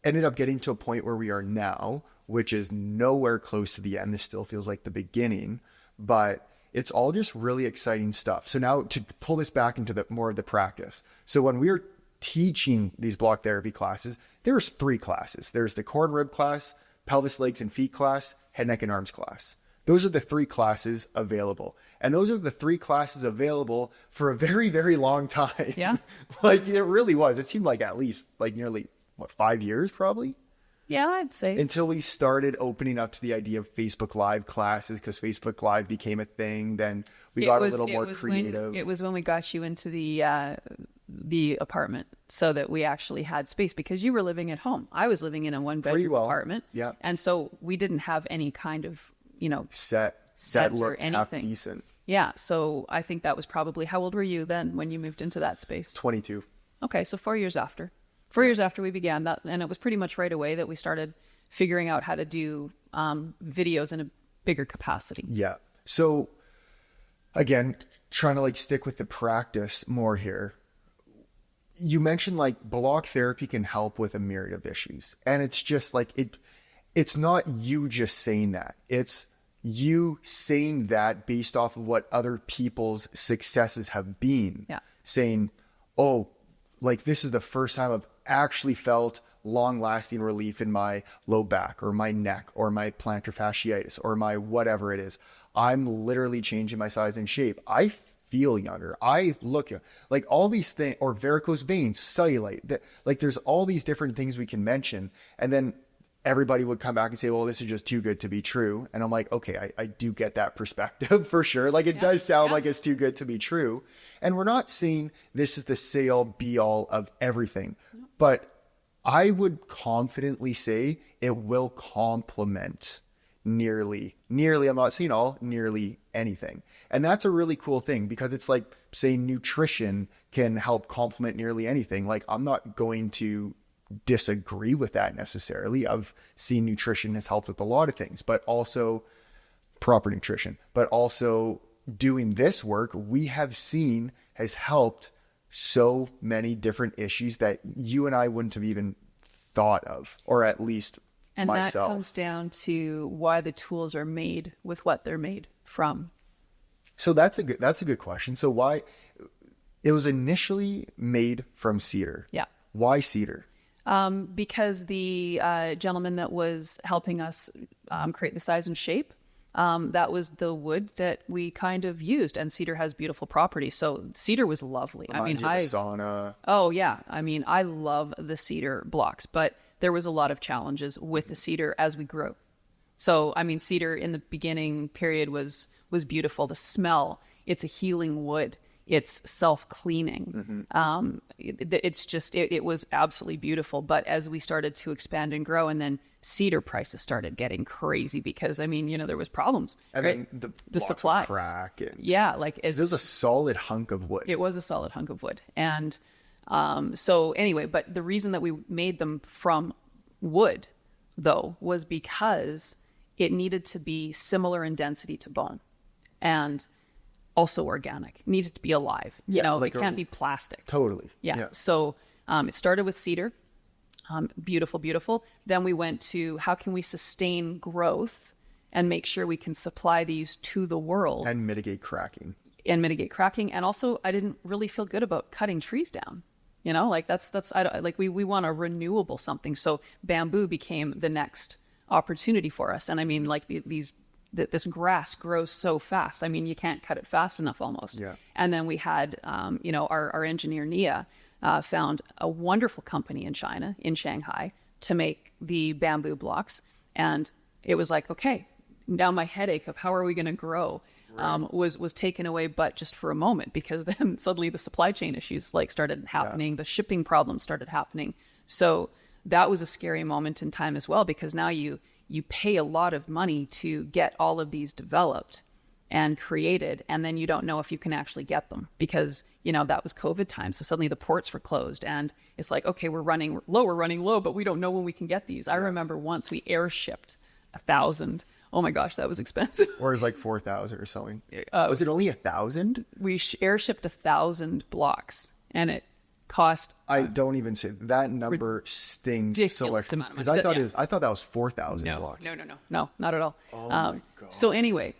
ended up getting to a point where we are now, which is nowhere close to the end. This still feels like the beginning, but it's all just really exciting stuff. So now to pull this back into the more of the practice. So when we were teaching these block therapy classes, there's 3 classes. There's the core and rib class, pelvis, legs, and feet class, head, neck, and arms class. Those are the 3 classes available. And those are the 3 classes available for a very, very long time. Yeah. Like it really was. It seemed like at least like nearly 5 years probably. Yeah, I'd say. Until we started opening up to the idea of Facebook Live classes, because Facebook Live became a thing. Then we got a little more creative. It was when we got you into the apartment so that we actually had space, because you were living at home. I was living in a 1-bedroom apartment. Yeah. And so we didn't have any kind of, set or look anything. half decent. Yeah. So I think that was probably, how old were you then when you moved into that space? 22. Okay. So 4 years after. 4 years after we began that. And it was pretty much right away that we started figuring out how to do videos in a bigger capacity. Yeah. So again, trying to like stick with the practice more here. You mentioned like block therapy can help with a myriad of issues. And it's just like, it's not you just saying that. It's you saying that based off of what other people's successes have been. Yeah. Saying, oh, like this is the first time I've actually felt long-lasting relief in my low back or my neck or my plantar fasciitis or my whatever it is. I'm literally changing my size and shape. I feel younger. I look like all these things, or varicose veins, cellulite. Like there's all these different things we can mention. And then everybody would come back and say, well, this is just too good to be true. And I'm like, okay, I do get that perspective for sure. Like it does sound like it's too good to be true. And we're not saying this is the say all be all of everything, but I would confidently say it will complement nearly, I'm not saying all, nearly anything. And that's a really cool thing, because it's like saying nutrition can help complement nearly anything. Like I'm not going to disagree with that necessarily. I've seen nutrition has helped with a lot of things, but also proper nutrition, but also doing this work we have seen has helped so many different issues that you and I wouldn't have even thought of, or at least and myself. That comes down to why the tools are made with what they're made from. So that's a good question. So why it was initially made from cedar? Yeah. Why cedar? Because the gentleman that was helping us create the size and shape, that was the wood that we kind of used, and cedar has beautiful properties. So cedar was lovely. Sauna. Oh yeah. I mean, I love the cedar blocks, but there was a lot of challenges with the cedar as we grew. So, I mean, cedar in the beginning period was beautiful. The smell, it's a healing wood. it's self-cleaning. It was absolutely beautiful. But as we started to expand and grow, and then cedar prices started getting crazy because, I mean, there was problems. And right? then the supply. would crack. And Yeah, like this is a solid hunk of wood. it was a solid hunk of wood. And so anyway, but the reason that we made them from wood, though, was because it needed to be similar in density to bone and also organic. It needs to be alive. It can't be plastic. Totally. Yeah. So it started with cedar. Beautiful, beautiful. Then we went to how can we sustain growth and make sure we can supply these to the world. And mitigate cracking. And also, I didn't really feel good about cutting trees down. We want a renewable something. So bamboo became the next opportunity for us. And I mean, like this grass grows so fast. I mean, you can't cut it fast enough almost. Yeah. And then we had, our engineer Nia found a wonderful company in China, in Shanghai, to make the bamboo blocks. And it was like, okay, now my headache of how are we going to grow was taken away, but just for a moment, because then suddenly the supply chain issues started happening. The shipping problems started happening. So that was a scary moment in time as well, because now you pay a lot of money to get all of these developed and created, and then you don't know if you can actually get them because, that was COVID time. So suddenly the ports were closed and it's like, okay, we're running low, but we don't know when we can get these. I remember once we airshipped 1,000. Oh my gosh, that was expensive. Or it's like 4,000 or something. Was it only 1,000? We airshipped 1,000 blocks, and it cost. I don't even say that number stings so much because I thought that was 4,000 blocks. No, not at all. Oh my God. So anyway,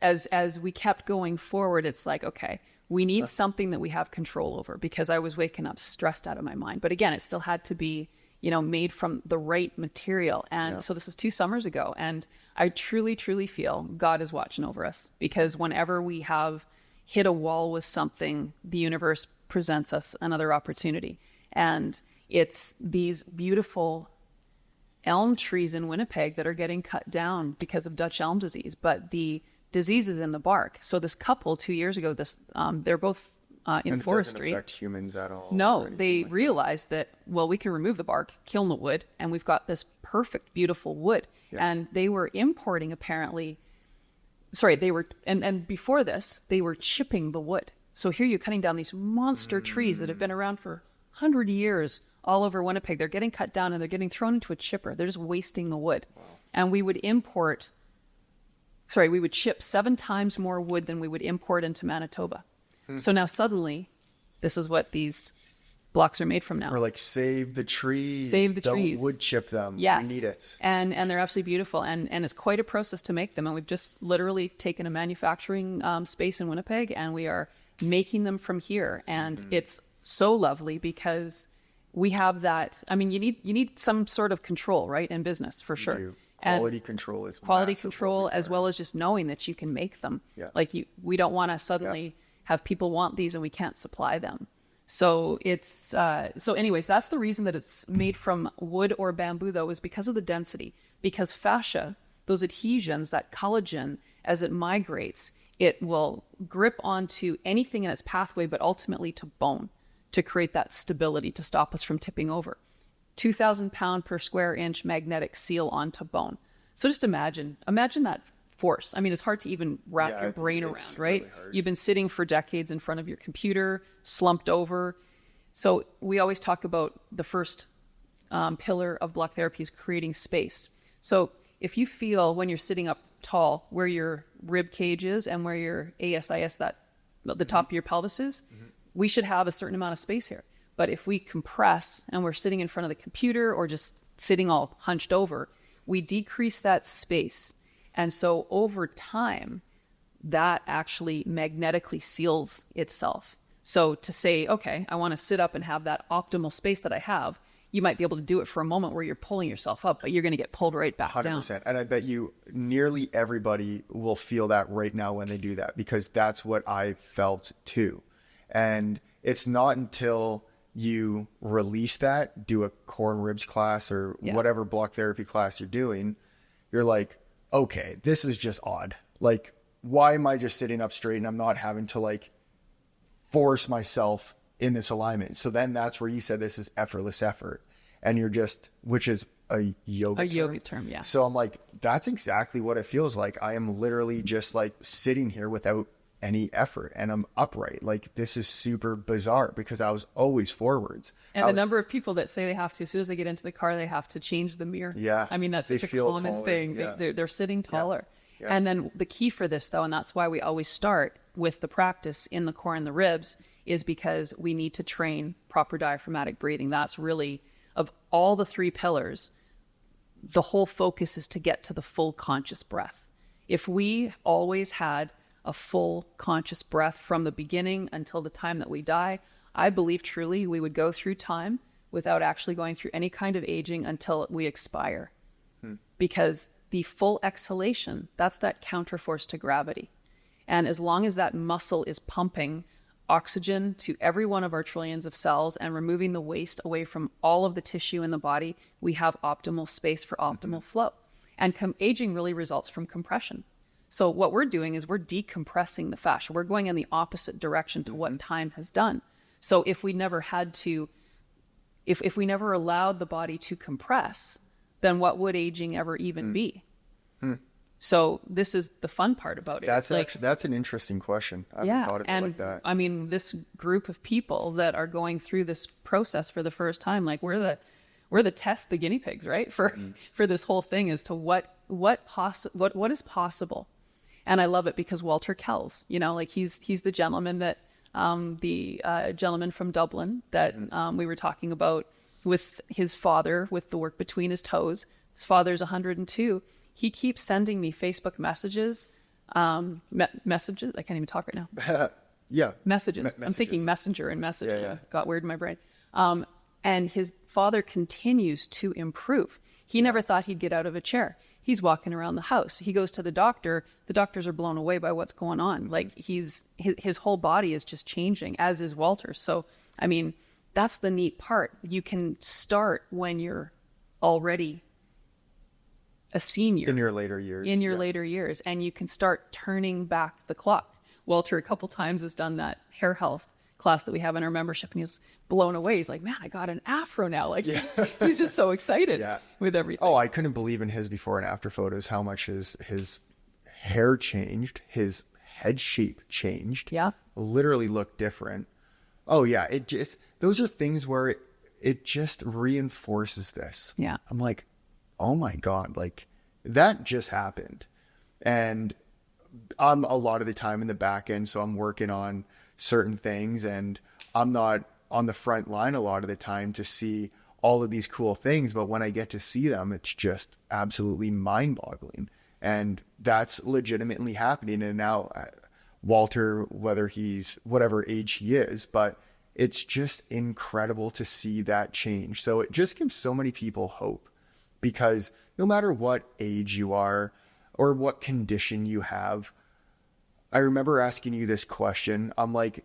as we kept going forward, it's like, okay, we need something that we have control over, because I was waking up stressed out of my mind. But again, it still had to be made from the right material. And so this is 2 summers ago. And I truly, truly feel God is watching over us, because whenever we have hit a wall with something, the universe presents us another opportunity. And it's these beautiful elm trees in Winnipeg that are getting cut down because of Dutch elm disease, but the disease is in the bark. So this couple 2 years ago, they're both in and forestry. It doesn't affect humans at all. No, they realized that, well, we can remove the bark, kiln the wood, and we've got this perfect, beautiful wood. Yeah. And they were importing and before this, they were chipping the wood. So here you're cutting down these monster trees that have been around for 100 years all over Winnipeg. They're getting cut down and they're getting thrown into a chipper. They're just wasting the wood. Wow. And we would ship 7 times more wood than we would import into Manitoba. So now suddenly, this is what these blocks are made from now. Or like save the trees. Don't wood chip them. Yes. We need it. And they're absolutely beautiful. And it's quite a process to make them. And we've just literally taken a manufacturing space in Winnipeg, and we are making them from here. And it's so lovely because we have that. I mean, you need some sort of control, right, in business, for sure. You do. Quality control is quality control, as well as just knowing that you can make them. Yeah. We don't want to suddenly have people want these and we can't supply them. So anyways, that's the reason that it's made from wood or bamboo, though, is because of the density. Because fascia, those adhesions, that collagen, as it migrates, it will grip onto anything in its pathway, but ultimately to bone, to create that stability, to stop us from tipping over. 2,000 pound per square inch magnetic seal onto bone. So just imagine that force. I mean, it's hard to even wrap your brain around, right? Really, you've been sitting for decades in front of your computer, slumped over. So we always talk about the first pillar of block therapy is creating space. So if you feel when you're sitting up tall where your rib cage is and where your ASIS, the top of your pelvis is, we should have a certain amount of space here. But if we compress and we're sitting in front of the computer or just sitting all hunched over, we decrease that space. And so over time, that actually magnetically seals itself. So to say, okay, I want to sit up and have that optimal space that I have, you might be able to do it for a moment where you're pulling yourself up, but you're going to get pulled right back 100%. down. And I bet you nearly everybody will feel that right now when they do that, because that's what I felt too. And it's not until you release that, do a core and ribs class or whatever block therapy class you're doing, you're like, okay, this is just odd. Like, why am I just sitting up straight and I'm not having to like force myself in this alignment. So then that's where you said this is effortless effort, and you're just, which is a yoga term. Yeah. So I'm like, that's exactly what it feels like. I am literally just like sitting here without any effort, and I'm upright. Like, this is super bizarre because I was always forwards. And the number of people that say they have to, as soon as they get into the car, they have to change the mirror. Yeah. I mean, that's such a common taller. thing. Yeah. They're sitting taller. Yeah. And then the key for this, though, and that's why we always start with the practice in the core and the ribs, is because we need to train proper diaphragmatic breathing. That's really, of all the 3 pillars, the whole focus is to get to the full conscious breath. If we always had a full conscious breath from the beginning until the time that we die, I believe truly we would go through time without actually going through any kind of aging until we expire. Because the full exhalation, that's that counterforce to gravity. And as long as that muscle is pumping oxygen to every one of our trillions of cells and removing the waste away from all of the tissue in the body, we have optimal space for optimal flow. And aging really results from compression. So what we're doing is we're decompressing the fascia. We're going in the opposite direction to what time has done. So if we never had to, if we never allowed the body to compress, then what would aging ever even be? So this is the fun part about it. That's an interesting question. I haven't thought of it like that. I mean, this group of people that are going through this process for the first time, like we're the test, the guinea pigs, right? For this whole thing as to what is possible. And I love it because Walter Kells, like he's the gentleman that the gentleman from Dublin that we were talking about with his father, with the work between his toes. His father's 102. He keeps sending me Facebook messages, messages. I can't even talk right now. Yeah. Messages. I'm thinking messenger and messaging. Yeah. Got weird in my brain. And his father continues to improve. He never thought he'd get out of a chair. He's walking around the house. He goes to the doctor. The doctors are blown away by what's going on. Like his whole body is just changing, as is Walter's. So, I mean, that's the neat part. You can start when you're already a senior. In your later years. Later years. And you can start turning back the clock. Walter a couple times has done that hair health class that we have in our membership, and he's blown away. He's like, man, I got an afro now. Like he's just so excited with everything. Oh, I couldn't believe in his before and after photos how much his hair changed, his head shape changed. Yeah. Literally looked different. Oh yeah, those are things where it just reinforces this. Yeah. I'm like, oh my God, like that just happened. And I'm a lot of the time in the back end, so I'm working on certain things, and I'm not on the front line a lot of the time to see all of these cool things, but when I get to see them, it's just absolutely mind-boggling. And that's legitimately happening. And now Walter, whether he's whatever age he is, but it's just incredible to see that change. So it just gives so many people hope, because no matter what age you are or what condition you have, I remember asking you this question. I'm like,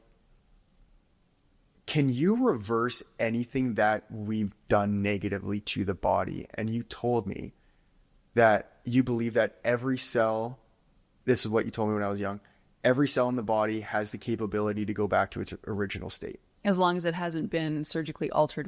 can you reverse anything that we've done negatively to the body? And you told me that you believe that every cell, this is what you told me when I was young, every cell in the body has the capability to go back to its original state. As long as it hasn't been surgically altered.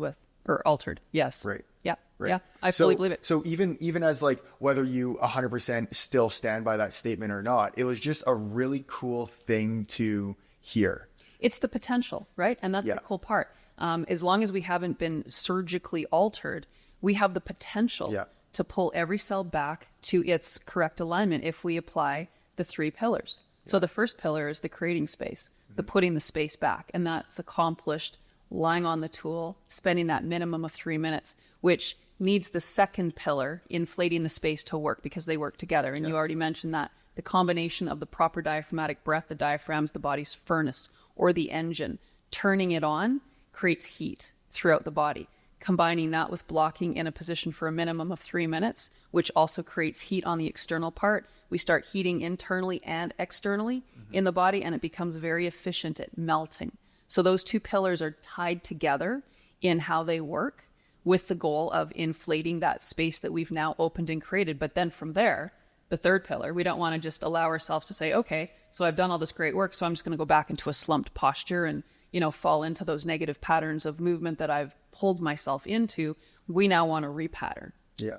Yes. Right. Yeah. Right. Yeah. I fully believe it. So even as like, whether you 100% still stand by that statement or not, it was just a really cool thing to hear. It's the potential, right? And that's the cool part. As long as we haven't been surgically altered, we have the potential to pull every cell back to its correct alignment if we apply the 3 pillars. So the first pillar is the creating space, the putting the space back. And that's accomplished lying on the tool, spending that minimum of 3 minutes, which needs the second pillar, inflating the space, to work, because they work together. And you already mentioned that. The combination of the proper diaphragmatic breath, the diaphragm's the body's furnace or the engine, turning it on creates heat throughout the body. Combining that with blocking in a position for a minimum of 3 minutes, which also creates heat on the external part. We start heating internally and externally in the body, and it becomes very efficient at melting. So those 2 pillars are tied together in how they work, with the goal of inflating that space that we've now opened and created. But then from there, the third pillar. We don't want to just allow ourselves to say, okay, so I've done all this great work, so I'm just going to go back into a slumped posture and, fall into those negative patterns of movement that I've pulled myself into. We now want to repattern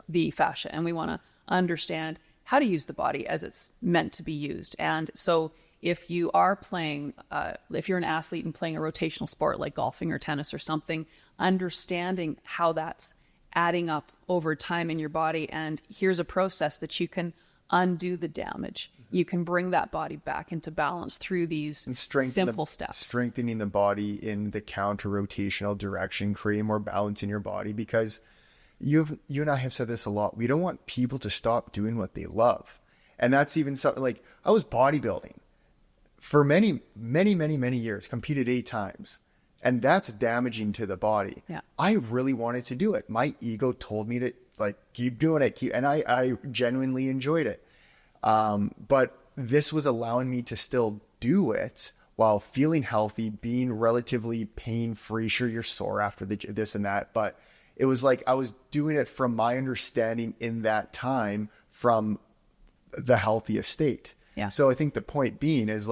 the fascia, and we want to understand how to use the body as it's meant to be used. And so if you are playing, if you're an athlete and playing a rotational sport like golfing or tennis or something, understanding how that's adding up over time in your body. And here's a process that you can undo the damage. You can bring that body back into balance through these simple steps. Strengthening the body in the counter-rotational direction, creating more balance in your body, because you and I have said this a lot. We don't want people to stop doing what they love. And that's even something like, I was bodybuilding for many, many, many, many years, competed 8 times. And that's damaging to the body. Yeah. I really wanted to do it. My ego told me to keep doing it. And I genuinely enjoyed it. But this was allowing me to still do it while feeling healthy, being relatively pain-free. Sure, you're sore after this and that, but it was like I was doing it from my understanding in that time from the healthiest state. Yeah. So I think the point being is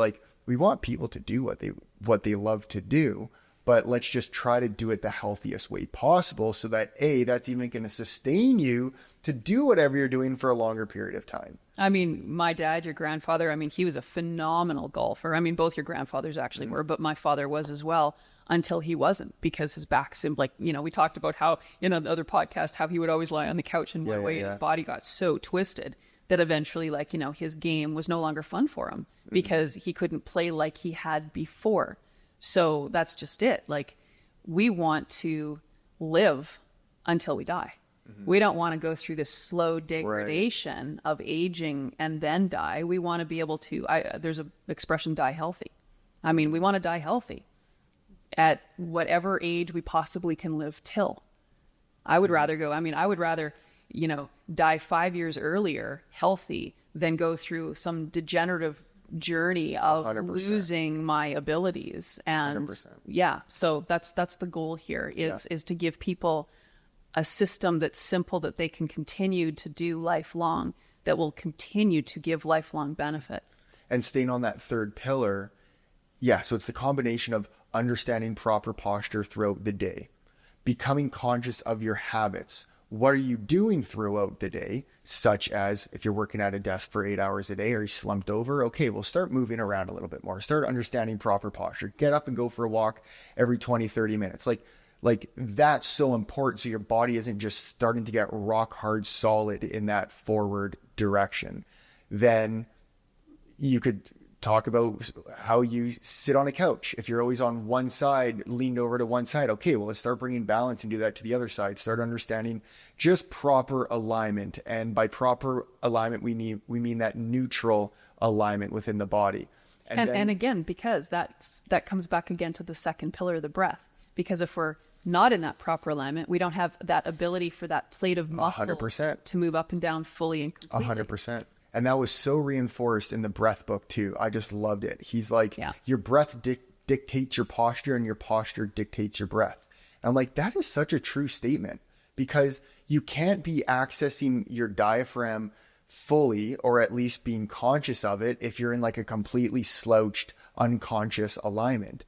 we want people to do what they love to do, but let's just try to do it the healthiest way possible so that that's even going to sustain you to do whatever you're doing for a longer period of time. I mean, my dad, your grandfather, he was a phenomenal golfer. Both your grandfathers actually were, but my father was as well until he wasn't, because his back seemed we talked about how in another podcast, how he would always lie on the couch and one way his body got so twisted that eventually his game was no longer fun for him because he couldn't play like he had before. So that's just it. We want to live until we die. We don't want to go through this slow degradation of aging and then die. We want to be able to, there's an expression, die healthy. We want to die healthy at whatever age we possibly can live till. I would rather die 5 years earlier healthy than go through some degenerative journey of 100%. Losing my abilities. And 100%. So that's the goal here is to give people a system that's simple, that they can continue to do lifelong, that will continue to give lifelong benefit. And staying on that third pillar, so it's the combination of understanding proper posture throughout the day, becoming conscious of your habits. What are you doing throughout the day? Such as if you're working at a desk for 8 hours a day, or you slumped over, okay, we'll start moving around a little bit more. Start understanding proper posture. Get up and go for a walk every 20, 30 minutes. That's so important. So your body isn't just starting to get rock hard solid in that forward direction. Then you could talk about how you sit on a couch. If you're always on one side, leaned over to one side, okay, well, let's start bringing balance and do that to the other side. Start understanding just proper alignment. And by proper alignment, we mean that neutral alignment within the body. And again, because that comes back again to the second pillar of the breath. Because if we're not in that proper alignment, we don't have that ability for that plate of muscle 100%. to move up and down fully and completely. 100%. And that was so reinforced in the breath book too. I just loved it. He's your breath dictates your posture, and your posture dictates your breath. And I'm like, that is such a true statement, because you can't be accessing your diaphragm fully, or at least being conscious of it, if you're in a completely slouched, unconscious alignment.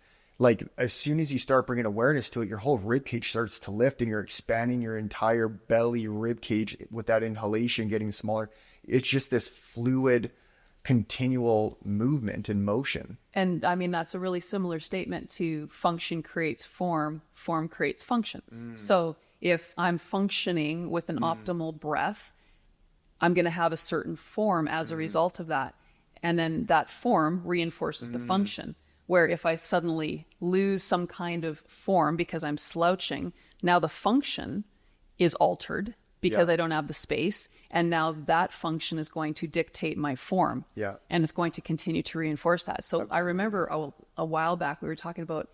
As soon as you start bringing awareness to it, your whole rib cage starts to lift, and you're expanding your entire belly rib cage with that inhalation getting smaller. It's just this fluid, continual movement and motion. And that's a really similar statement to function creates form, form creates function. So if I'm functioning with an optimal breath, I'm going to have a certain form as a result of that. And then that form reinforces the function. Where if I suddenly lose some kind of form because I'm slouching, now the function is altered because I don't have the space. And now that function is going to dictate my form. Yeah. And it's going to continue to reinforce that. So Absolutely. I remember a while back, we were talking about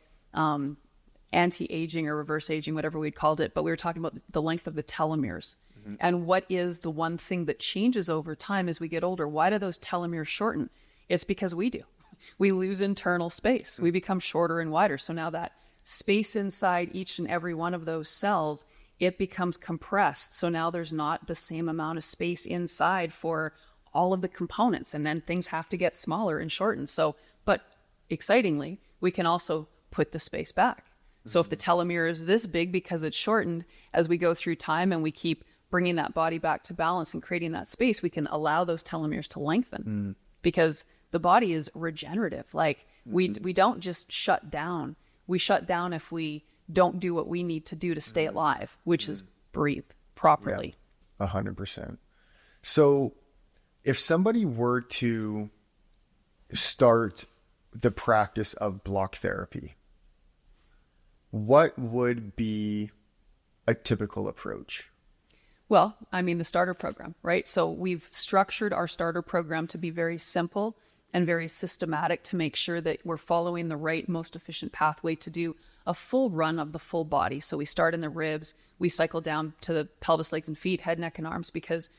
anti-aging or reverse aging, whatever we'd called it, but we were talking about the length of the telomeres. And what is the one thing that changes over time as we get older? Why do those telomeres shorten? It's because we do. We lose internal space. We become shorter and wider. So now that space inside each and every one of those cells, it becomes compressed. So now there's not the same amount of space inside for all of the components, and then things have to get smaller and shortened. So, but excitingly, we can also put the space back. So if the telomere is this big because it's shortened, as we go through time and we keep bringing that body back to balance and creating that space, we can allow those telomeres to lengthen because the body is regenerative. Like we don't just shut down. We shut down if we don't do what we need to do to stay alive, which is breathe properly. 100%. So if somebody were to start the practice of block therapy, what would be a typical approach? Well, I mean, the starter program, right? So we've structured our starter program to be very simple and very systematic to make sure that we're following the right, most efficient pathway to do a full run of the full body. So we start in the ribs, we cycle down to the pelvis, legs, and feet, head, neck, and arms, because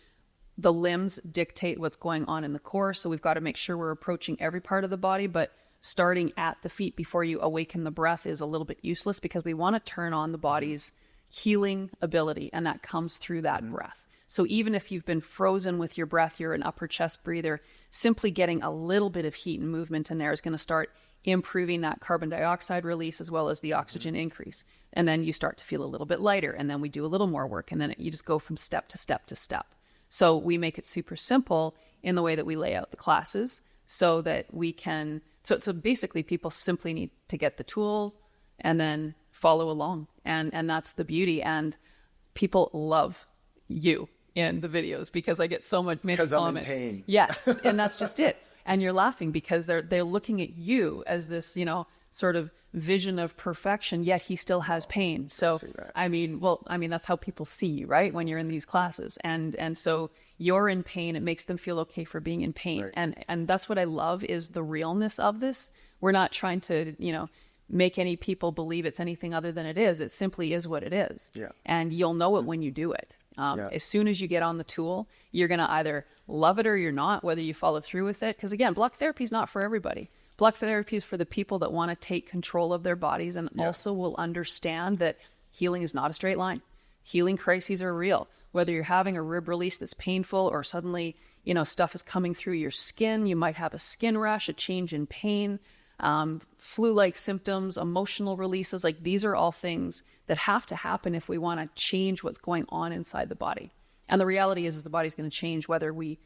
the limbs dictate what's going on in the core. So we've got to make sure we're approaching every part of the body, but starting at the feet before you awaken the breath is a little bit useless because we want to turn on the body's healing ability, and that comes through that breath. So even if you've been frozen with your breath, you're an upper chest breather, simply getting a little bit of heat and movement in there is going to start improving that carbon dioxide release as well as the oxygen increase. And then you start to feel a little bit lighter, and then we do a little more work, and then you just go from step to step to step. So we make it super simple in the way that we lay out the classes so that we can, so basically people simply need to get the tools and then follow along. And that's the beauty. And people love you in the videos because I get so much many comments. Because I'm in pain. Yes. And that's just it. And you're laughing because they're looking at you as this, sort of vision of perfection, yet he still has pain. So, I mean, that's how people see you, right? When you're in these classes. And so you're in pain, it makes them feel okay for being in pain. Right. And that's what I love is the realness of this. We're not trying to, make any people believe it's anything other than it is. It simply is what it is. Yeah. And you'll know it when you do it. As soon as you get on the tool, you're going to either love it or you're not, whether you follow through with it. Because again, block therapy is not for everybody. Block therapy is for the people that want to take control of their bodies and also will understand that healing is not a straight line. Healing crises are real. Whether you're having a rib release that's painful or suddenly, stuff is coming through your skin, you might have a skin rash, a change in pain, flu-like symptoms, emotional releases. Like these are all things that have to happen if we want to change what's going on inside the body. And the reality is the body's going to change whether we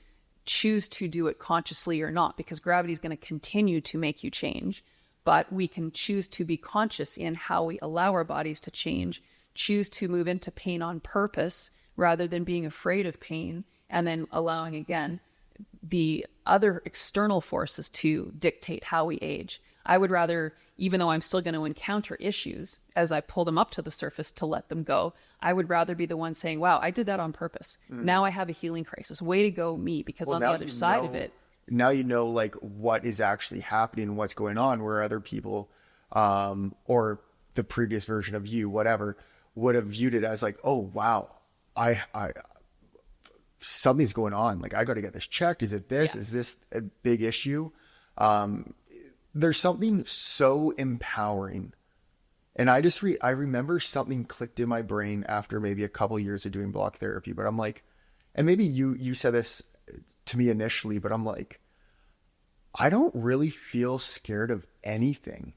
choose to do it consciously or not, because gravity is going to continue to make you change. But we can choose to be conscious in how we allow our bodies to change, choose to move into pain on purpose rather than being afraid of pain, and then allowing, again, the other external forces to dictate how we age. I would rather, even though I'm still going to encounter issues as I pull them up to the surface to let them go, I would rather be the one saying, wow, I did that on purpose. Now I have a healing crisis. Way to go, me, because on the other side of it. Now you know like what is actually happening and what's going on, where other people or the previous version of you, whatever, would have viewed it as like, oh, wow, I something's going on. Like, I got to get this checked. Is it this? Yes. Is this a big issue? There's something so empowering. And I remember something clicked in my brain after maybe a couple years of doing block therapy, but I'm like, and maybe you said this to me initially, but I'm like, I don't really feel scared of anything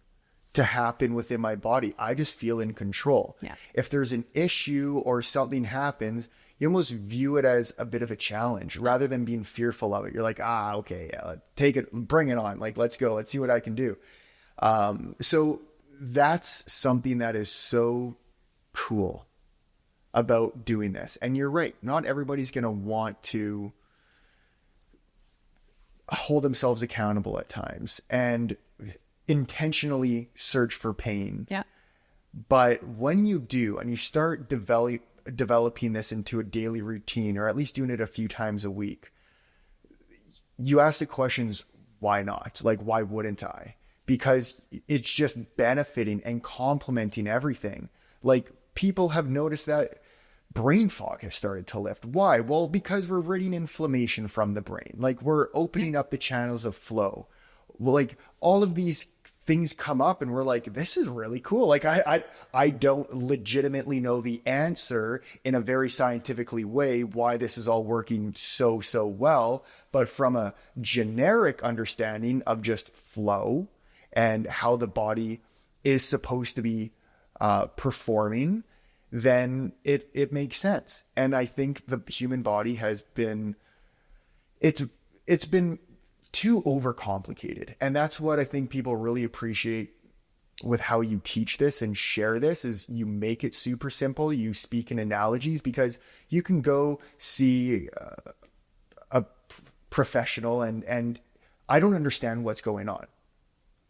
to happen within my body. I just feel in control. Yeah. If there's an issue or something happens, you almost view it as a bit of a challenge rather than being fearful of it. You're like, okay, take it, bring it on. Like, let's go. Let's see what I can do. So that's something that is so cool about doing this. And you're right. Not everybody's going to want to hold themselves accountable at times and intentionally search for pain. Yeah. But when you do, and you start developing this into a daily routine, or at least doing it a few times a week, you ask the questions, why not? Like, why wouldn't I? Because it's just benefiting and complementing everything. Like, people have noticed that brain fog has started to lift. Why? Well, because we're ridding inflammation from the brain. Like, we're opening up the channels of flow. Well, like, all of these things come up and we're like, this is really cool. Like I don't legitimately know the answer in a very scientifically way why this is all working so well, but from a generic understanding of just flow and how the body is supposed to be performing, then it makes sense. And I think the human body has been, it's been too overcomplicated. And that's what I think people really appreciate with how you teach this and share this, is you make it super simple. You speak in analogies, because you can go see a professional and I don't understand what's going on.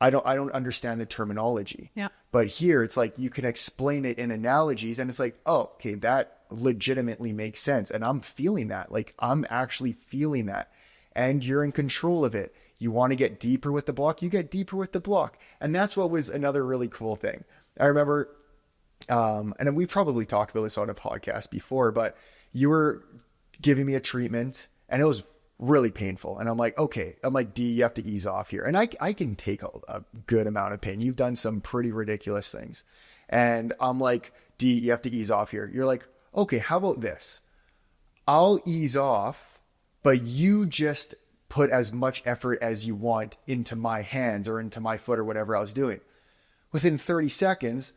I don't understand the terminology. Yeah. But here it's like you can explain it in analogies and it's like, oh, okay, that legitimately makes sense. And I'm feeling that. Like I'm actually feeling that. And you're in control of it. You want to get deeper with the block, you get deeper with the block. And that's what was another really cool thing. I remember, and we probably talked about this on a podcast before, but you were giving me a treatment and it was really painful. And I'm like, okay, D, you have to ease off here. And I can take a good amount of pain. You've done some pretty ridiculous things. And I'm like, D, you have to ease off here. You're like, okay, how about this? I'll ease off, but you just put as much effort as you want into my hands or into my foot or whatever I was doing. Within 30 seconds,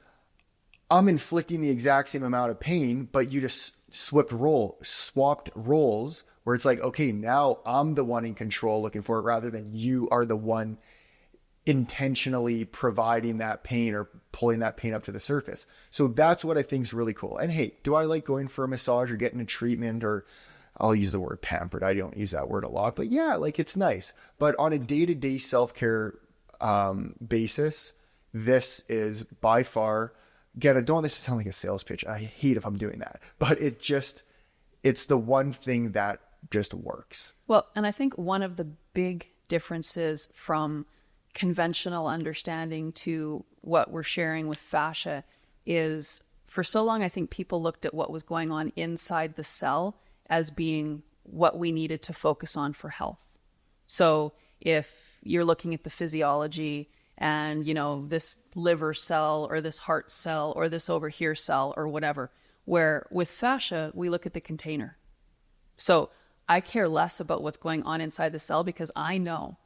I'm inflicting the exact same amount of pain, but you just swapped roles where it's like, okay, now I'm the one in control looking for it rather than you are the one intentionally providing that pain or pulling that pain up to the surface. So that's what I think is really cool. And hey, do I like going for a massage or getting a treatment, or I'll use the word pampered. I don't use that word a lot, but yeah, like it's nice. But on a day-to-day self-care basis, this is by far, again, I don't want this to sound like a sales pitch. I hate if I'm doing that, but it's the one thing that just works. Well, and I think one of the big differences from conventional understanding to what we're sharing with fascia is, for so long, I think people looked at what was going on inside the cell as being what we needed to focus on for health. So if you're looking at the physiology and, this liver cell or this heart cell or this over here cell or whatever, where with fascia, we look at the container. So I care less about what's going on inside the cell, because I know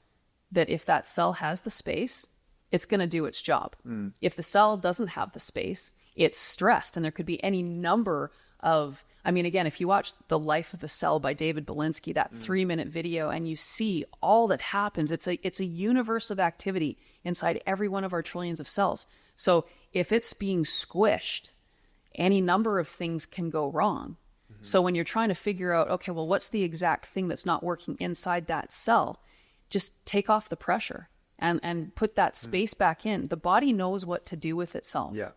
that if that cell has the space, it's going to do its job. If the cell doesn't have the space, it's stressed, and there could be any number of, again, if you watch The Life of a Cell by David Belinsky, that 3-minute video, and you see all that happens, it's a universe of activity inside every one of our trillions of cells. So if it's being squished, any number of things can go wrong. So when you're trying to figure out, okay, well, what's the exact thing that's not working inside that cell? Just take off the pressure and put that space back in. The body knows what to do with itself. Yeah.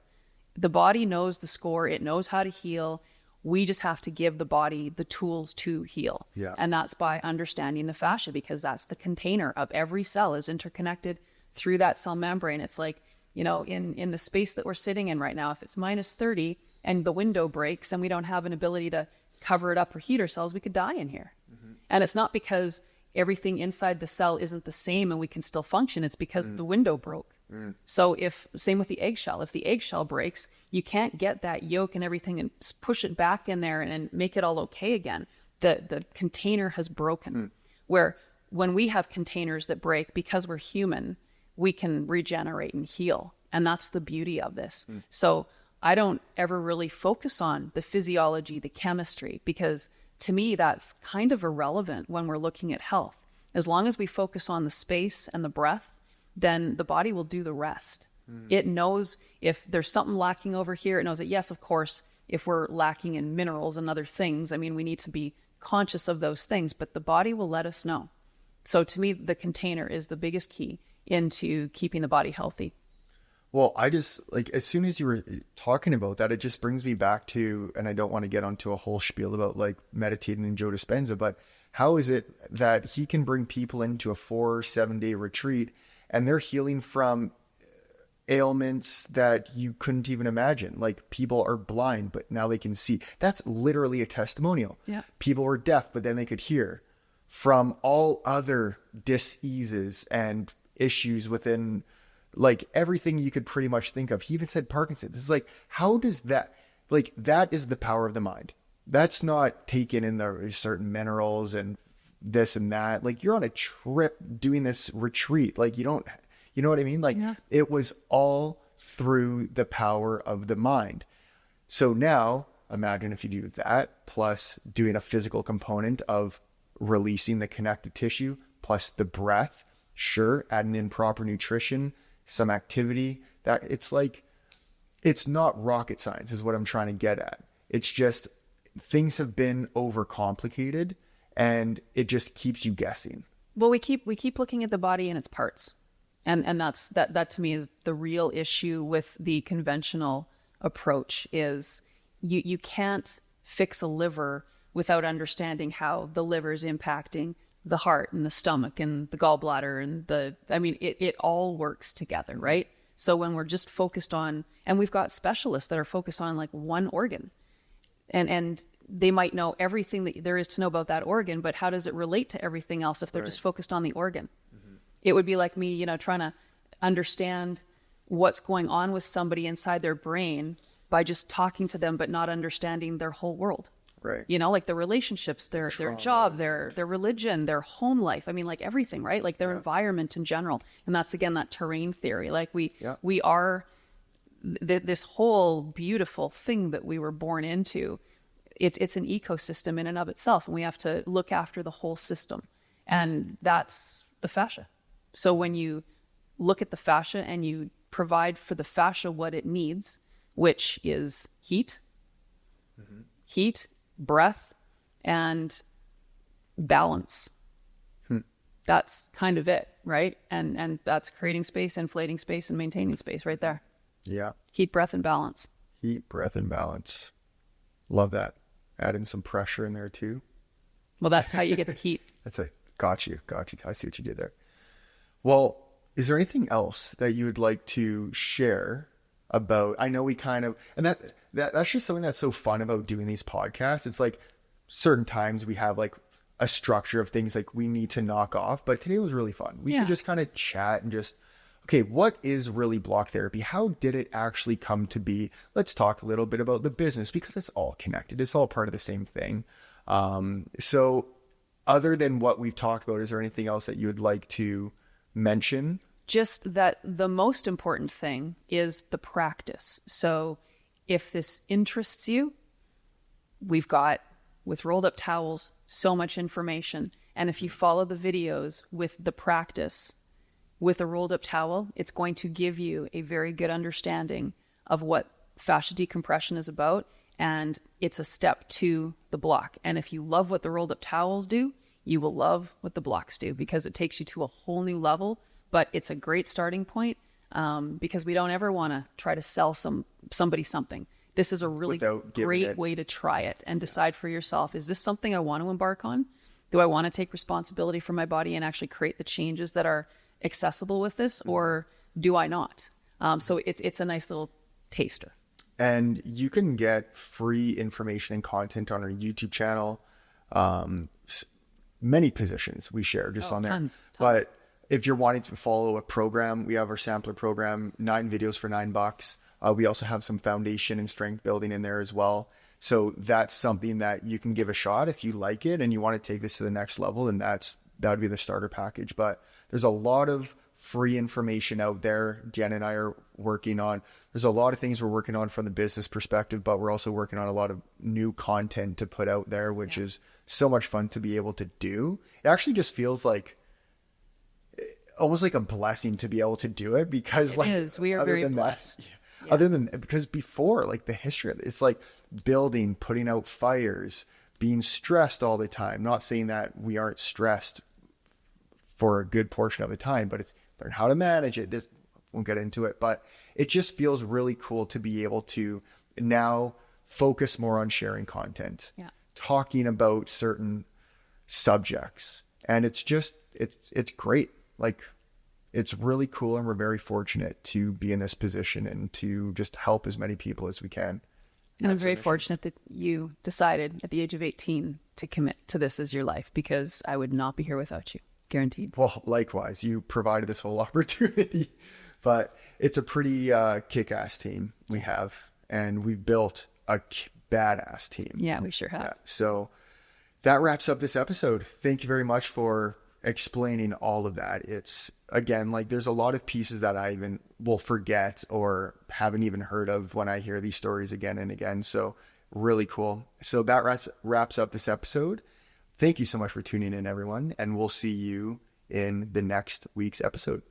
The body knows the score. It knows how to heal. We just have to give the body the tools to heal. Yeah. And that's by understanding the fascia, because that's the container of every cell is interconnected through that cell membrane. It's like, in the space that we're sitting in right now, if it's minus 30 and the window breaks and we don't have an ability to cover it up or heat ourselves, we could die in here. And it's not because everything inside the cell isn't the same and we can still function. It's because the window broke. So same with the eggshell. If the eggshell breaks, you can't get that yolk and everything and push it back in there and make it all okay again. The container has broken. Where when we have containers that break, because we're human, we can regenerate and heal. And that's the beauty of this. So I don't ever really focus on the physiology, the chemistry, because to me, that's kind of irrelevant when we're looking at health. As long as we focus on the space and the breath, then the body will do the rest. It knows if there's something lacking over here. It knows that, yes, of course, if we're lacking in minerals and other things, we need to be conscious of those things, but the body will let us know. So to me, the container is the biggest key into keeping the body healthy. Well, I just, as soon as you were talking about that, it just brings me back to, and I don't want to get onto a whole spiel about meditating in Joe Dispenza, but how is it that he can bring people into a 4 or 7 day retreat and they're healing from ailments that you couldn't even imagine? Like, people are blind, but now they can see. That's literally a testimonial. Yeah. People were deaf, but then they could hear. From all other diseases and issues within like everything you could pretty much think of. He even said Parkinson's. It's like, how does that, like, that is the power of the mind. That's not taken in the certain minerals and this and that. Like, you're on a trip doing this retreat. Like, you know what I mean? Like, it was all through the power of the mind. So now imagine if you do that plus doing a physical component of releasing the connective tissue plus the breath, sure, adding in proper nutrition, some activity, that it's like, it's not rocket science is what I'm trying to get at. It's just things have been overcomplicated and it just keeps you guessing. Well, we keep looking at the body and its parts. And that to me is the real issue with the conventional approach is you can't fix a liver without understanding how the liver is impacting the heart and the stomach and the gallbladder and it all works together, right? So when we're just focused on, and we've got specialists that are focused on like one organ, and they might know everything that there is to know about that organ, but how does it relate to everything else if they're just focused on the organ? It would be like me, trying to understand what's going on with somebody inside their brain by just talking to them, but not understanding their whole world. Right. Like the relationships, their job, their religion, their home life. I mean, like everything, right? Like their environment in general. And that's, again, that terrain theory. Like we are this whole beautiful thing that we were born into. It's an ecosystem in and of itself. And we have to look after the whole system. And that's the fascia. So when you look at the fascia and you provide for the fascia what it needs, which is heat, breath, and balance. That's kind of it, right? And that's creating space, inflating space, and maintaining space right there. Yeah. Heat, breath, and balance. Heat, breath, and balance. Love that. Add in some pressure in there too. Well, that's how you get the heat. Got you. I see what you did there. Well, is there anything else that you would like to share about? I know we kind of, and that's just something that's so fun about doing these podcasts. It's like certain times we have like a structure of things like we need to knock off, but today was really fun. We could just kind of chat and just, okay, what is really block therapy? How did it actually come to be? Let's talk a little bit about the business because it's all connected. It's all part of the same thing. So other than what we've talked about, is there anything else that you would like to mention? Just that the most important thing is the practice. So if this interests you, we've got, with rolled up towels, so much information. And if you follow the videos with the practice, with a rolled up towel, it's going to give you a very good understanding of what fascia decompression is about. And it's a step to the block. And if you love what the rolled up towels do, you will love what the blocks do, because it takes you to a whole new level. But it's a great starting point, because we don't ever want to try to sell somebody something. This is a really great way to try it and decide for yourself, is this something I want to embark on? Do I want to take responsibility for my body and actually create the changes that are accessible with this, or do I not? So it's a nice little taster. And you can get free information and content on our YouTube channel. Many positions we share just on there. Tons. But if you're wanting to follow a program, we have our sampler program, 9 videos for $9. We also have some foundation and strength building in there as well. So that's something that you can give a shot if you like it and you want to take this to the next level. And that would be the starter package. But there's a lot of free information out there. Jen and I are working on, there's a lot of things we're working on from the business perspective, but we're also working on a lot of new content to put out there, which is so much fun to be able to do. It actually just feels like almost like a blessing to be able to do it, because it is. We are very blessed. Other than, because before, like the history of it, it's like building, putting out fires, being stressed all the time. Not saying that we aren't stressed for a good portion of the time, but it's learn how to manage it. This won't get into it, but it just feels really cool to be able to now focus more on sharing content, talking about certain subjects. And it's just, it's great. Like, it's really cool, and we're very fortunate to be in this position and to just help as many people as we can. And I'm very fortunate that you decided at the age of 18 to commit to this as your life, because I would not be here without you. Guaranteed. Well, likewise, you provided this whole opportunity. But it's a pretty kick-ass team we have, and we've built a badass team. Yeah, we sure have. Yeah. So that wraps up this episode. Thank you very much for explaining all of that. It's, again, like there's a lot of pieces that I even will forget or haven't even heard of when I hear these stories again and again. So really cool. So that wraps up this episode. Thank you so much for tuning in, everyone, and we'll see you in the next week's episode.